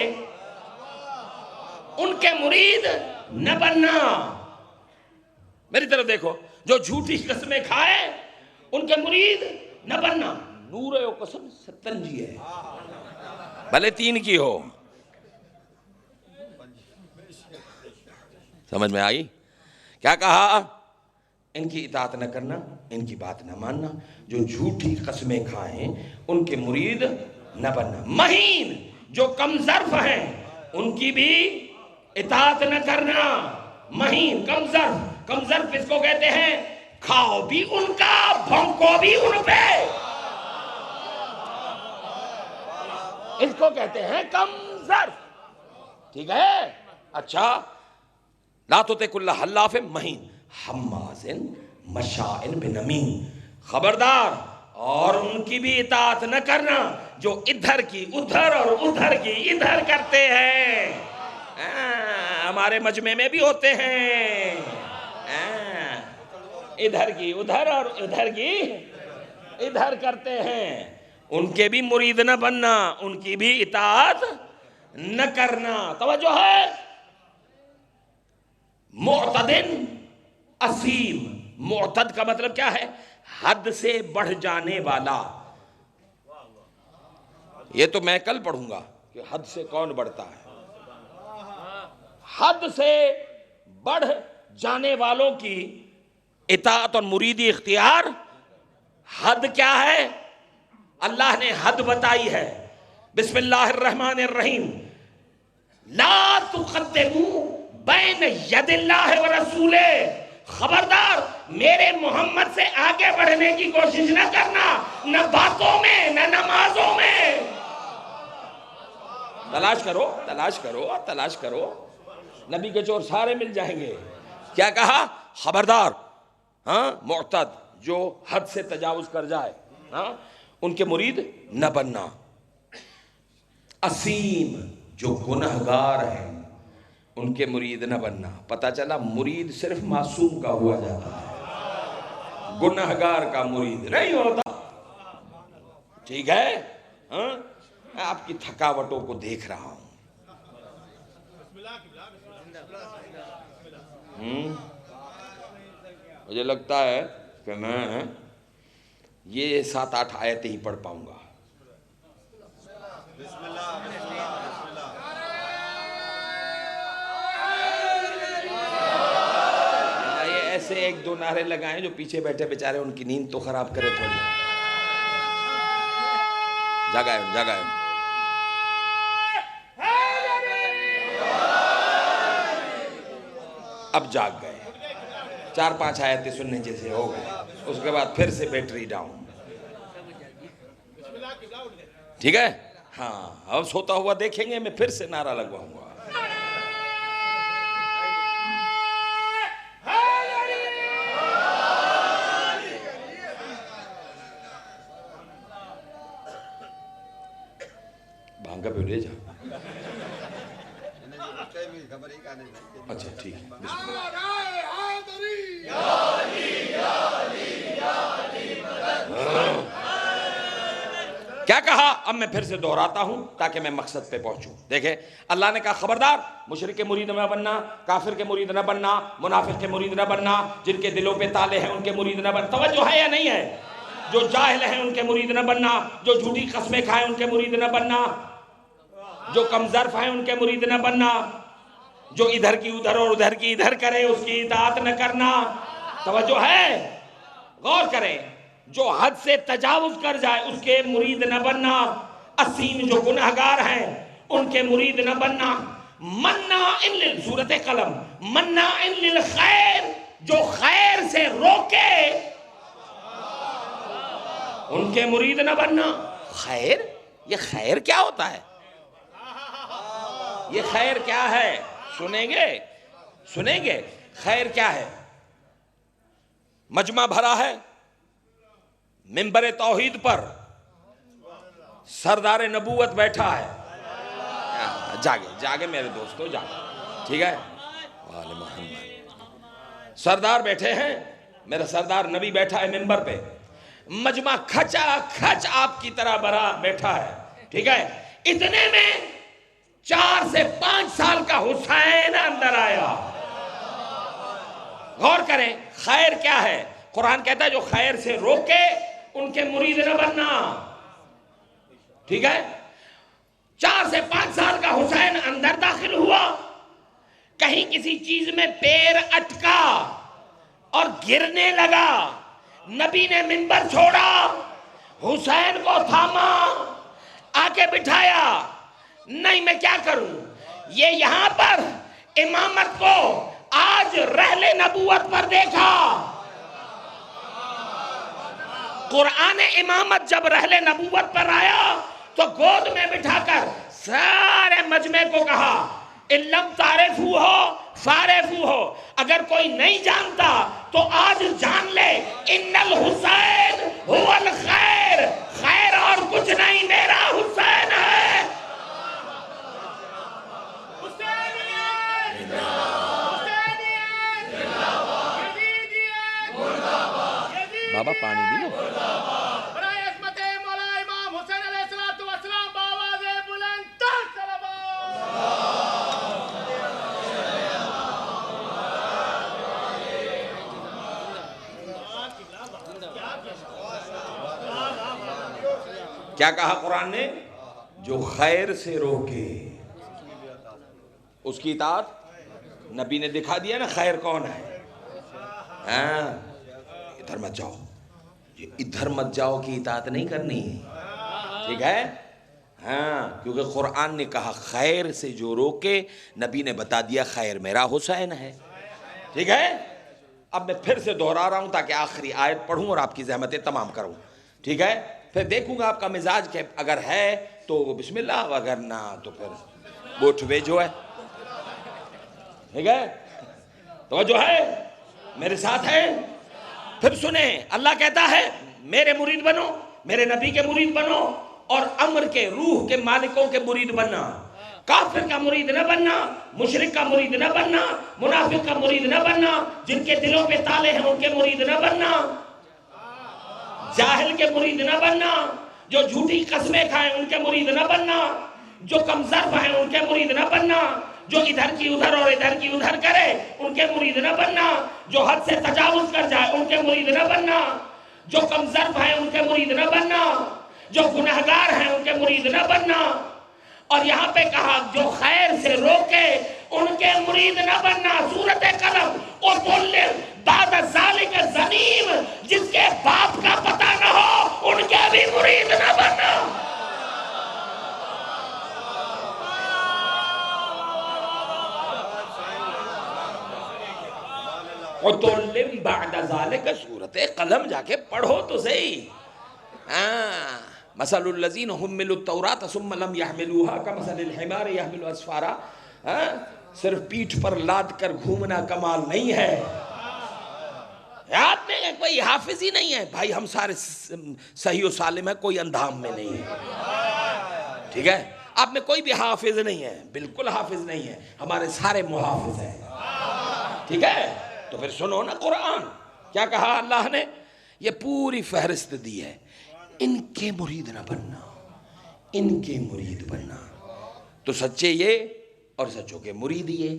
ان کے مرید نہ بننا. میری طرف دیکھو، جو جھوٹی قسمیں کھائے ان کے مرید نہ بننا. نور و قسم 57 ہے، بھلے 3 کی ہو. سمجھ میں آئی؟ کیا کہا؟ ان کی اطاعت نہ کرنا، ان کی بات نہ ماننا، جو جھوٹی قسمیں کھائیں ان کے مرید نہ بننا. مہین جو کم ظرف ہیں ان کی بھی اطاعت نہ کرنا. مہین کم ظرف اس کو کہتے ہیں کھاؤ بھی ان کا بھونکو بھی ان پہ، اس کو کہتے ہیں کم ظرف. ٹھیک ہے؟ اچھا. لا تطع کل حلاف مہین حماز مشاء بنمیم. خبردار، اور ان کی بھی اطاعت نہ کرنا جو ادھر کی ادھر اور ادھر کی ادھر کرتے ہیں. ہمارے مجمع میں بھی ہوتے ہیں، ادھر کی ادھر اور ادھر کی ادھر کرتے ہیں. ان کے بھی مرید نہ بننا، ان کی بھی اطاعت نہ کرنا. توجہ ہے؟ معتدن اسیم. معتد کا مطلب کیا ہے؟ حد سے بڑھ جانے والا. یہ تو میں کل پڑھوں گا کہ حد سے کون بڑھتا ہے. حد سے بڑھ جانے والوں کی اطاعت اور مریدی اختیار. حد کیا ہے؟ اللہ نے حد بتائی ہے. بسم اللہ الرحمن الرحیم. لا تقدموا بین ید اللہ ورسولہ. خبردار، میرے محمد سے آگے بڑھنے کی کوشش نہ کرنا، نہ باتوں میں نہ نمازوں میں. تلاش کرو تلاش کرو تلاش کرو، نبی کے چور سارے مل جائیں گے. کیا کہا؟ خبردار، معتد جو حد سے تجاوز کر جائے ان کے مرید نہ بننا. اسیم جو گنہگار ہیں ان کے مرید نہ بننا. پتہ چلا مرید صرف معصوم کا ہوا جاتا ہے، گنہگار کا مرید نہیں ہوتا. ٹھیک ہے؟ میں آپ کی تھکاوٹوں کو دیکھ رہا ہوں. مجھے لگتا ہے کہ میں یہ 7-8 آیتیں ہی پڑھ پاؤں گا. یہ ایسے 1-2 نعرے لگائیں جو پیچھے بیٹھے بیچارے ان کی نیند تو خراب کرے تھوڑی. جگائے اب جاگ گئے. 4-5 آیتیں سننے جیسے ہو گئے، اس کے بعد پھر سے بیٹری ڈاؤن. ٹھیک ہے؟ ہاں، اب سوتا ہوا دیکھیں گے، میں پھر سے نعرہ لگواؤں گا. بھانگا پہ لے جا. اچھا ٹھیک ہے. کیا کہا؟ اب میں پھر سے دہراتا ہوں تاکہ میں مقصد پہ پہنچوں. دیکھیں، اللہ نے کہا خبردار، مشرک کے مرید نہ بننا، کافر کے مرید نہ بننا، منافق کے مرید نہ بننا، جن کے دلوں پہ تالے ہیں ان کے مرید نہ بننا. توجہ ہے یا نہیں ہے؟ جو جاہل ہیں ان کے مرید نہ بننا، جو جھوٹی قسمیں کھائیں ان کے مرید نہ بننا، جو کم ظرف ہیں ان کے مرید نہ بننا، جو ادھر کی ادھر اور ادھر کی ادھر کرے اس کی اطاعت نہ کرنا. توجہ ہے؟ غور کریں. جو حد سے تجاوز کر جائے اس کے مرید نہ بننا. اسیم جو گناہگار ہیں ان کے مرید نہ بننا. مناع سورۃ قلم. مناع للخیر جو خیر سے روکے ان کے مرید نہ بننا. خیر؟ یہ خیر کیا ہوتا ہے؟ یہ خیر کیا ہے؟ سنیں گے خیر کیا ہے؟ مجمع بھرا ہے، منبر توحید پر سردار نبوت بیٹھا ہے. جاگے میرے دوستو، جاگے. ٹھیک ہے؟ آل محمد. سردار بیٹھے ہیں، میرا سردار نبی بیٹھا ہے منبر پہ. مجمع کھچا کھچ آپ کی طرح بھرا بیٹھا ہے. ٹھیک ہے؟ اتنے میں 4 سے 5 سال کا حسین اندر آیا. غور کریں، خیر کیا ہے؟ قرآن کہتا ہے جو خیر سے روکے ان کے مرید نہ بننا. ٹھیک ہے. 4 سے 5 سال کا حسین اندر داخل ہوا, کہیں کسی چیز میں پیر اٹکا اور گرنے لگا, نبی نے منبر چھوڑا, حسین کو تھاما, آکے بٹھایا. نہیں میں کیا کروں, یہ یہاں پر امامت کو آج رحل نبوت پر دیکھا. قرآن امامت جب رحل نبوت پر آیا تو گود میں بٹھا کر سارے مجمع کو کہا اِلَّمْ تَعْرِفُوهُ فَعْرِفُوهُ, اگر کوئی نہیں جانتا تو آج جان لے, اِنَّ الْحُسَيْنَ هُوَ الْخَيْرُ, خیر اور کچھ نہیں, میرا حسین ہے. بابا پانی بھی لو. کیا کہا قرآن نے؟ جو خیر سے روکے اس کی اطاعت. نبی نے دکھا دیا نا خیر کون ہے. ہاں ادھر مت جاؤ, یہ ادھر مت جاؤ کی اطاعت نہیں کرنی, ٹھیک ہے. ہاں کیونکہ قرآن نے کہا خیر سے جو روکے, نبی نے بتا دیا خیر میرا حسین ہے. ٹھیک ہے. اب میں پھر سے دہرا رہا ہوں تاکہ آخری آیت پڑھوں اور آپ کی زحمتیں تمام کروں. ٹھیک ہے. پھر دیکھوں گا آپ کا مزاج کہ اگر ہے تو بسم اللہ, اگر نہ تو پھر بوٹھ وے جو ہے. ٹھیک ہے. توجہ ہے, میرے ساتھ ہے. پھر سنیں, اللہ کہتا ہے میرے مرید بنو, میرے نبی کے مرید بنو, اور امر کے روح کے مالکوں کے مرید بننا. کافر کا مرید نہ بننا, مشرک کا مرید نہ بننا, منافق کا مرید نہ بننا, جن کے دلوں پہ تالے ہیں ان کے مرید نہ بننا, جاہل کے مرید نہ بننا, جو جھوٹی قسمیں کھائیں ان کے مرید نہ بننا, جو کمزرف ہیں ان کے مرید نہ بننا, جو ادھر کی ادھر اور ادھر کی ادھر کرے ان کے مرید نہ بننا, جو حد سے تجاوز کر جائے ان کے مرید نہ بننا, جو کمزرف ہیں ان کے مرید نہ بننا, جو گنہگار ہیں ان کے مرید نہ بننا. اور یہاں پہ کہا جو خیر سے روکے ان کے مرید نہ بننا. سورۃ قلم. اُتُلِّمْ بَعْدَ ذَلِكَ زَنِيمٌ, جس کے باپ کا پتہ نہ ہو ان کے بھی مرید نہ بننا. اُتُلِّمْ بَعْدَ ذَلِكَ, سورۃ قلم جا کے پڑھو تو صحیح. مثل الذین حملوا التوراۃ ثم لم يحملوها كمثل الحمار يحمل اسفارا. صرف پیٹھ پر لاد کر گھومنا کمال نہیں ہے. یاد میں کوئی حافظ ہی نہیں ہے بھائی, ہم سارے صحیح و سالم ہیں, کوئی اندھام میں نہیں ہے. ٹھیک ہے. آپ میں کوئی بھی حافظ نہیں ہے, بالکل حافظ نہیں ہے, ہمارے سارے محافظ ہیں. ٹھیک ہے. تو پھر سنو نا قرآن کیا کہا اللہ نے, یہ پوری فہرست دی ہے. ان کے مرید نہ بننا, ان کے مرید بننا. تو سچے یہ اور سچوں کے مرید یہ,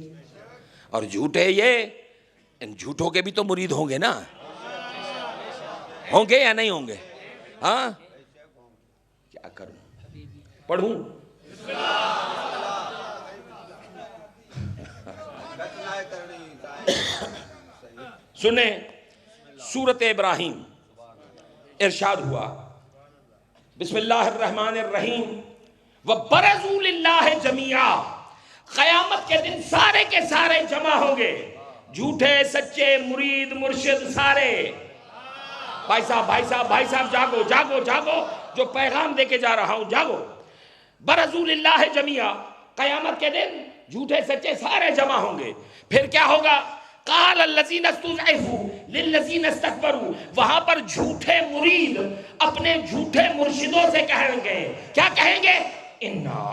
اور جھوٹے یہ, ان جھوٹوں کے بھی تو مرید ہوں گے نا, ہوں گے یا نہیں ہوں گے؟ ہاں کیا کروں, پڑھوں؟ سنیں سورۃ ابراہیم, ارشاد ہوا بسم اللہ الرحمن الرحیم, وَبَرَزُوا لِلَّهِ جَمِيعًا, قیامت کے دن سارے کے سارے جمع ہوں گے, جھوٹے سچے مرید مرشد سارے. بھائی صاحب جاگو جاگو جاگو, جو پیغام دے کے جا رہا ہوں جاگو. بَرَزُوا لِلَّهِ جَمِيعًا, قیامت کے دن جھوٹے سچے سارے جمع ہوں گے. پھر کیا ہوگا؟ قال الذین استضعفوا للذین استکبروا, وہاں پر جھوٹے مرید اپنے جھوٹے مرشدوں سے کہیں گے, کیا کہیں گے؟ انا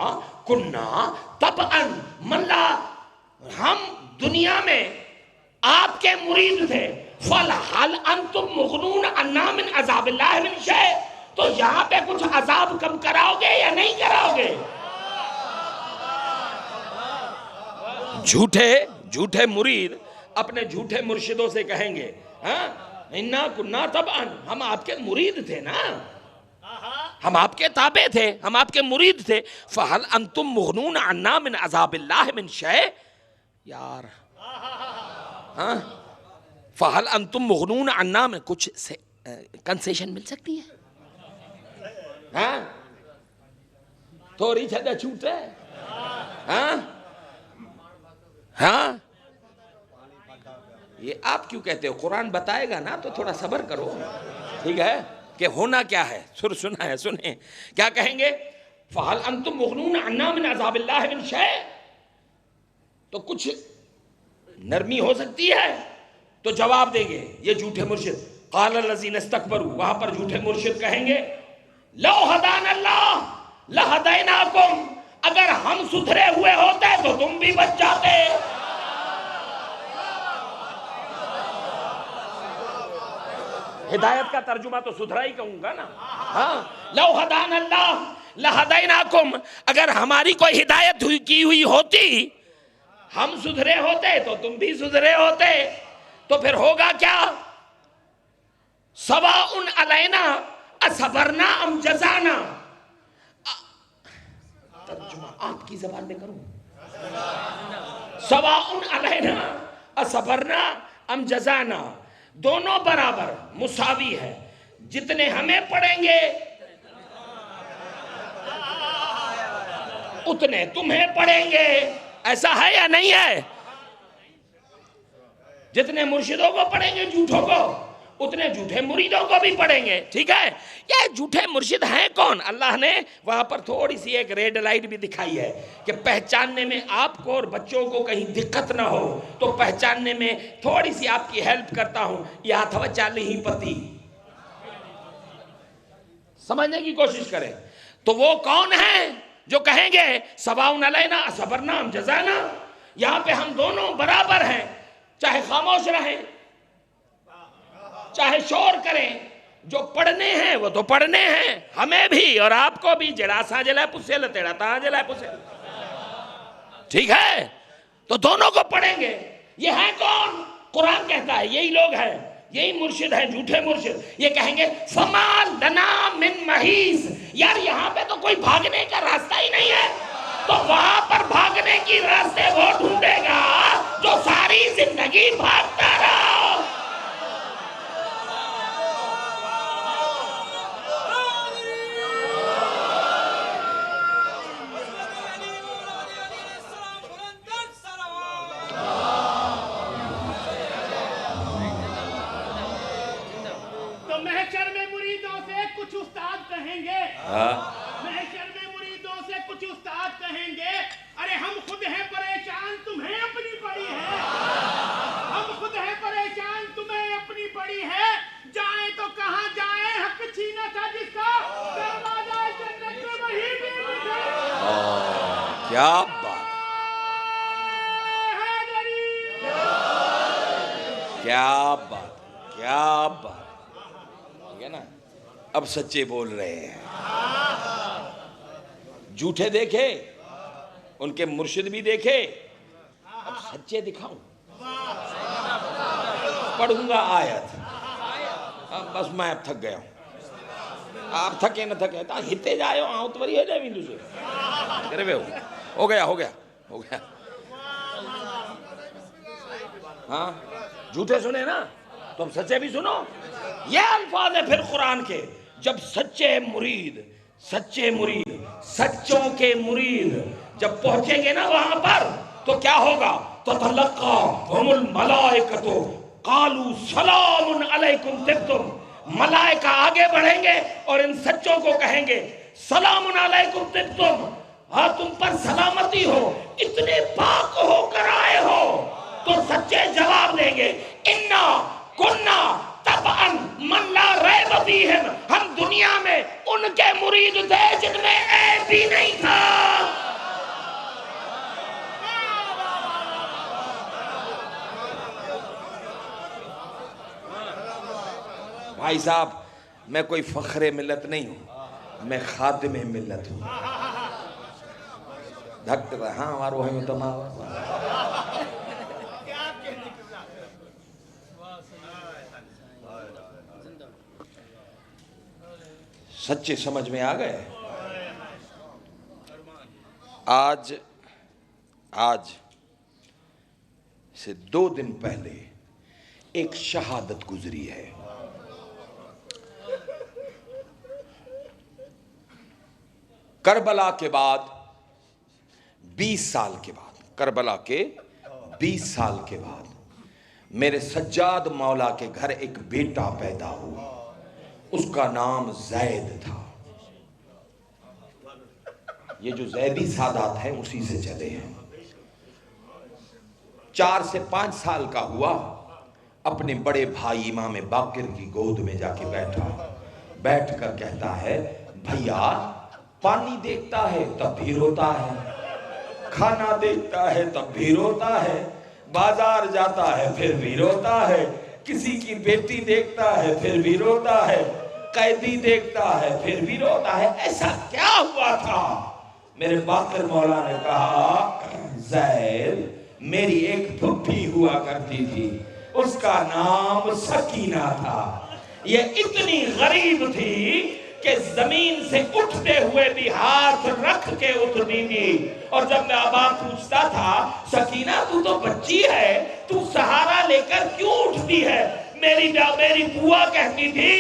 کنا طبعا من لا, ہم دنیا میں آپ کے مرید تھے, فَلْحَلْ أَنْتُمْ مُغْنُونَ عَنَّا مِنْ عَذَابِ اللَّهِ مِنْ شَيْءٍ, تو یہاں پہ کچھ عذاب کم کراؤ گے یا نہیں کراؤ گے؟ جھوٹے مرید اپنے جھوٹے مرشدوں سے کہیں گے, ہاں انا کنا تبعا، ہم آپ کے مرید تھے نا، ہم آپ کے تابع تھے، ہم آپ کے مرید تھے. فہل انتم مغنون عنا من عذاب اللہ من شیء. یار ہاں، فہل انتم مغنون عنا میں کچھ کنسیشن مل سکتی ہے؟ ہاں تھوڑی چھدا چھوٹ ہے. ہاں ہاں، یہ آپ کیوں کہتے ہو؟ قرآن بتائے گا نا تو تھوڑا صبر کرو، ٹھیک ہے؟ کہ ہونا کیا ہے، سنا ہے، سنیں کیا کہیں گے. فَهَلْ أَنْتُمْ مُغْنُونَ عَنَّا مِنْ عَذَابِ اللَّهِ مِنْ شَيْءٍ. تو کچھ نرمی ہو سکتی ہے؟ تو جواب دیں گے یہ جھوٹے مرشد. قَالَ الَّذِينَ اسْتَكْبَرُوا، وہاں پر جھوٹے مرشد کہیں گے لَوْ هَدَانَ اللَّهُ لَهَدَيْنَاكُمْ، اگر ہم سدھرے ہوئے ہوتے تو تم بھی بچ جاتے. ہدایت کا ترجمہ تو سدھرا ہی کہوں گا نا. ہاں، لو ہدان اللہ لہدیناکم، اگر ہماری کوئی ہدایت کی ہوئی ہوتی، ہم سدھرے ہوتے تو تم بھی سدھرے ہوتے. تو پھر ہوگا کیا؟ سواء علینا اصبرنا ام جزانا. ترجمہ آپ کی زبان میں کروں، سواء علینا اصبرنا ام جزانا، دونوں برابر مساوی ہے. جتنے ہمیں پڑیں گے اتنے تمہیں پڑیں گے. ایسا ہے یا نہیں ہے؟ جتنے مرشدوں کو پڑھیں گے جھوٹوں کو، اتنے جھوٹے مریدوں کو بھی پڑھیں گے. ٹھیک ہے؟ یہ جھوٹے مرشد ہیں کون؟ اللہ نے وہاں پر تھوڑی سی ایک ریڈ لائٹ بھی دکھائی ہے کہ پہچاننے میں آپ کو اور بچوں کو کہیں دقت نہ ہو، تو پہچاننے میں تھوڑی سی آپ کی ہیلپ کرتا ہوں. یہ ہاتھو چالی ہی پتی سمجھنے کی کوشش کریں. تو وہ کون ہیں جو کہیں گے سواؤن علینا صبرنا ام جزانا؟ یہاں پہ ہم دونوں برابر ہیں، چاہے خاموش رہیں چاہے شور کریں. جو پڑھنے ہیں وہ تو پڑھنے ہیں، ہمیں بھی اور آپ کو بھی. جڑا سا جلائے پسے لتیڑا تا جلائے پسے. ٹھیک ہے؟ تو دونوں کو پڑھیں گے. یہ ہیں کون؟ قرآن کہتا ہے یہی لوگ ہیں، یہی مرشد ہیں، جھوٹے مرشد. یہ کہیں گے فَمَا لَنَا مِن مَحِيصٍ. یار یہاں پہ تو کوئی بھاگنے کا راستہ ہی نہیں ہے. تو وہاں پر بھاگنے کی راستے وہ ڈھونڈے گا جو ساری زندگی بھاگتا رہا. محشر میں مریدوں سے کچھ استاد کہیں گے ارے ہم خود ہیں پریشان تمہیں اپنی پڑی ہے، ہم خود ہیں پریشان تمہیں اپنی پڑی ہے. جائیں تو کہاں جائیں، حق چھینا تھا جس کا دروازہ جنت میں وہی بھی مجھے. کیا بات، کیا بات، کیا بات. ٹھیک ہے نا؟ اب سچے بول رہے ہیں. جھوٹے دیکھے، ان کے مرشد بھی دیکھے، اب سچے دکھاؤں. پڑھوں گا آیت. بس میں اب تھک گیا ہوں. آپ تھکے نہ تھکے تا ہتے جائے ہو آؤں تو بری ہو جائے بھی دوسرے کرے بے ہو گیا ہو گیا ہو گیا. ہاں جھوٹے سنے نا تو اب سچے بھی سنو. یہ الفاظ ہے پھر قرآن کے. جب سچے مرید سچوں کے مرید جب پہنچیں گے نا وہاں پر تو کیا ہوگا؟ تتلقاہم الملائکۃ قالوا سلام علیکم طبتم. ملائکہ آگے بڑھیں گے اور ان سچوں کو کہیں گے سلام علیکم طبتم، ہاں تم پر سلامتی ہو، اتنے پاک ہو کر آئے ہو. تو سچے جواب دیں گے انا کنا تبعا من لا ریب فیہم. ہم دنیا میں ان کے مرید تھے جن میں عیب بھی نہیں تھا. بھائی صاحب میں کوئی فخر ملت نہیں ہوں، میں خادم ملت ہوں. دھک رہا ہمارو ہے تمام. سچے سمجھ میں آ گئے؟ آج سے 2 دن پہلے ایک شہادت گزری ہے. کربلا کے بعد 20 سال کے بعد، کربلا کے 20 سال کے بعد میرے سجاد مولا کے گھر ایک بیٹا پیدا ہوا. اس کا نام زید تھا. یہ جو زیدی سادات ہیں اسی سے چلے ہیں. 4 سے 5 سال کا ہوا، اپنے بڑے بھائی امام باقر کی گود میں جا کے بیٹھ کر کہتا ہے بھیا پانی دیکھتا ہے تب بھی روتا ہے، کھانا دیکھتا ہے تب بھی روتا ہے، بازار جاتا ہے پھر بھی روتا ہے، کسی کی بیٹی دیکھتا ہے پھر بھی روتا ہے، قیدی دیکھتا ہے پھر بھی روتا ہے. ایسا کیا ہوا تھا؟ میرے باقر مولا نے کہا زید میری ایک پھپھی ہوا کرتی تھی، اس کا نام سکینہ تھا. یہ اتنی غریب تھی کہ زمین سے اٹھتے ہوئے بھی ہاتھ رکھ کے اٹھتی تھی. اور جب میں ابا پوچھتا تھا سکینہ تو بچی ہے، تو سہارا لے کر کیوں اٹھتی ہے؟ میری بوا کہتی تھی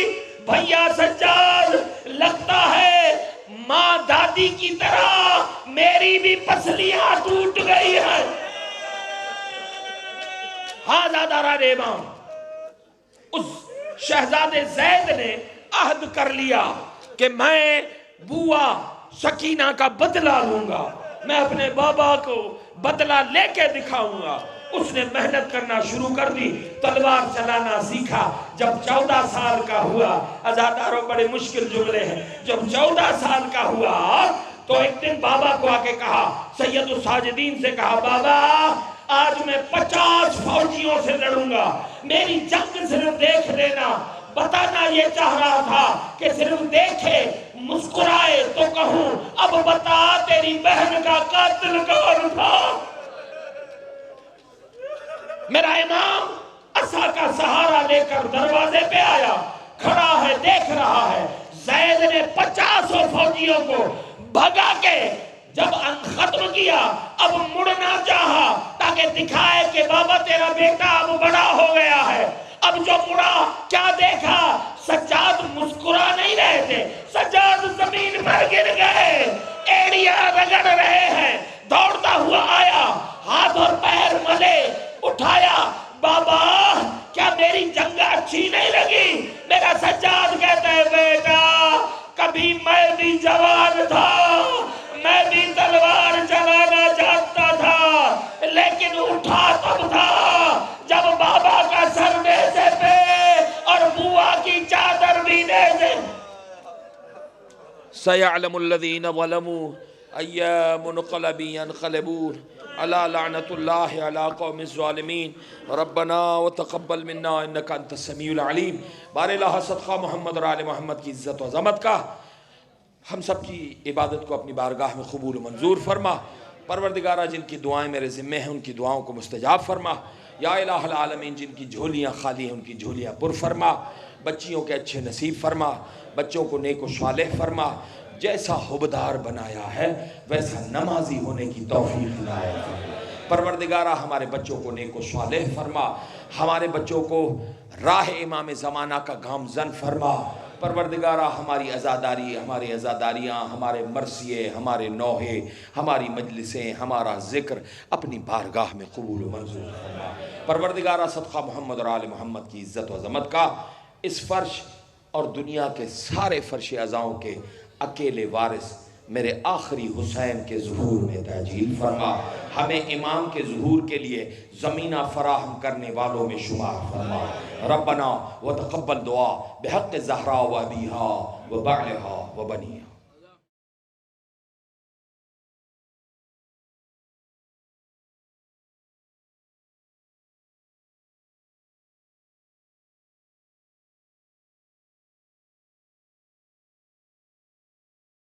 بھیا سجاد لگتا ہے ماں دادی کی طرح میری بھی پسلیاں ٹوٹ گئی ہیں. ہاں زیادہ امام اس شہزادے زید نے عہد کر لیا کہ میں بوا سکینہ کا بدلہ لوں گا، میں اپنے بابا کو بدلہ لے کے دکھاؤں گا. اس نے محنت کرنا شروع کر دی، تلوار چلانا سیکھا. جب 14 سال کا ہوا، عزاداروں بڑے مشکل جملے ہیں، جب 14 سال کا ہوا تو ایک دن بابا کو آ کے کہا، سید الساجدین سے کہا بابا آج میں 50 فوجیوں سے لڑوں گا، میری جنگ صرف دیکھ لینا. بتانا یہ چاہ رہا تھا کہ صرف دیکھے مسکرائے تو کہوں اب بتا تیری بہن کا قاتل کون تھا. میرا امام عصا کا سہارا لے کر دروازے پہ آیا، کھڑا ہے دیکھ رہا ہے. زید نے 50 فوجیوں کو بھگا کے جب ختم کیا، اب مڑنا چاہا تاکہ دکھائے کہ بابا تیرا بیٹا اب بڑا ہو گیا ہے. اب جو مڑا کیا دیکھا؟ سجاد مسکرا نہیں رہے تھے، سجاد زمین پر گر گئے، ایڑیاں رگڑ رہے ہیں. دوڑتا ہوا آیا، ہاتھ اور پیر ملے، اٹھایا، بابا کیا میری جنگ اچھی نہیں لگی؟ میرا سجاد کہتا ہے بیٹا کبھی میں بھی جوان تھا، میں بھی تلوار چلانا چاہتا تھا، لیکن اٹھا تب تھا جب بابا کا سر نیزے پہ اور بوا کی چادر بھی نیزے. سَيَعْلَمُ الَّذِينَ ظَلَمُوا أَيَّ مُنْقَلَبٍ يَنْقَلِبُونَ أَلَا لَعْنَةُ اللَّهِ عَلَىٰ قَوْمِ الظَّالِمِينَ رَبَّنَا وَتَقَبَّلْ مِنَّا إِنَّكَ أَنْتَ السَّمِيعُ الْعَلِيمُ. بار الہ صدقہ محمد اور آل محمد کی عزت و عظمت کا ہم سب کی عبادت کو اپنی بارگاہ میں قبول و منظور فرما. پروردگارہ جن کی دعائیں میرے ذمہ ہیں ان کی دعاؤں کو مستجاب فرما. یا الہ العالمین جن کی جھولیاں خالی ہیں ان کی جھولیاں پر فرما. بچیوں کے اچھے نصیب فرما، بچوں کو نیک و صالح فرما. جیسا حبدار بنایا ہے ویسا نمازی ہونے کی توفیق عنایت فرما. پروردگارہ ہمارے بچوں کو نیک و صالح فرما، ہمارے بچوں کو راہ امام زمانہ کا گامزن فرما. پروردگارہ ہماری عزاداری، ہماری عزاداریاں، ہمارے مرثیے، ہمارے نوحے، ہماری مجلسیں، ہمارا ذکر اپنی بارگاہ میں قبول و منظور فرما. پروردگارہ صدقہ محمد اور آل محمد کی عزت و عظمت کا اس فرش اور دنیا کے سارے فرش اعضاؤں کے اکیلے وارث میرے آخری حسین کے ظہور میں تعجیل فرما. ہمیں امام کے ظہور کے لیے زمینہ فراہم کرنے والوں میں شمار فرما. ربنا وتقبل دعا بحق زہرا و ابیہا و بعلہا و بنیہا.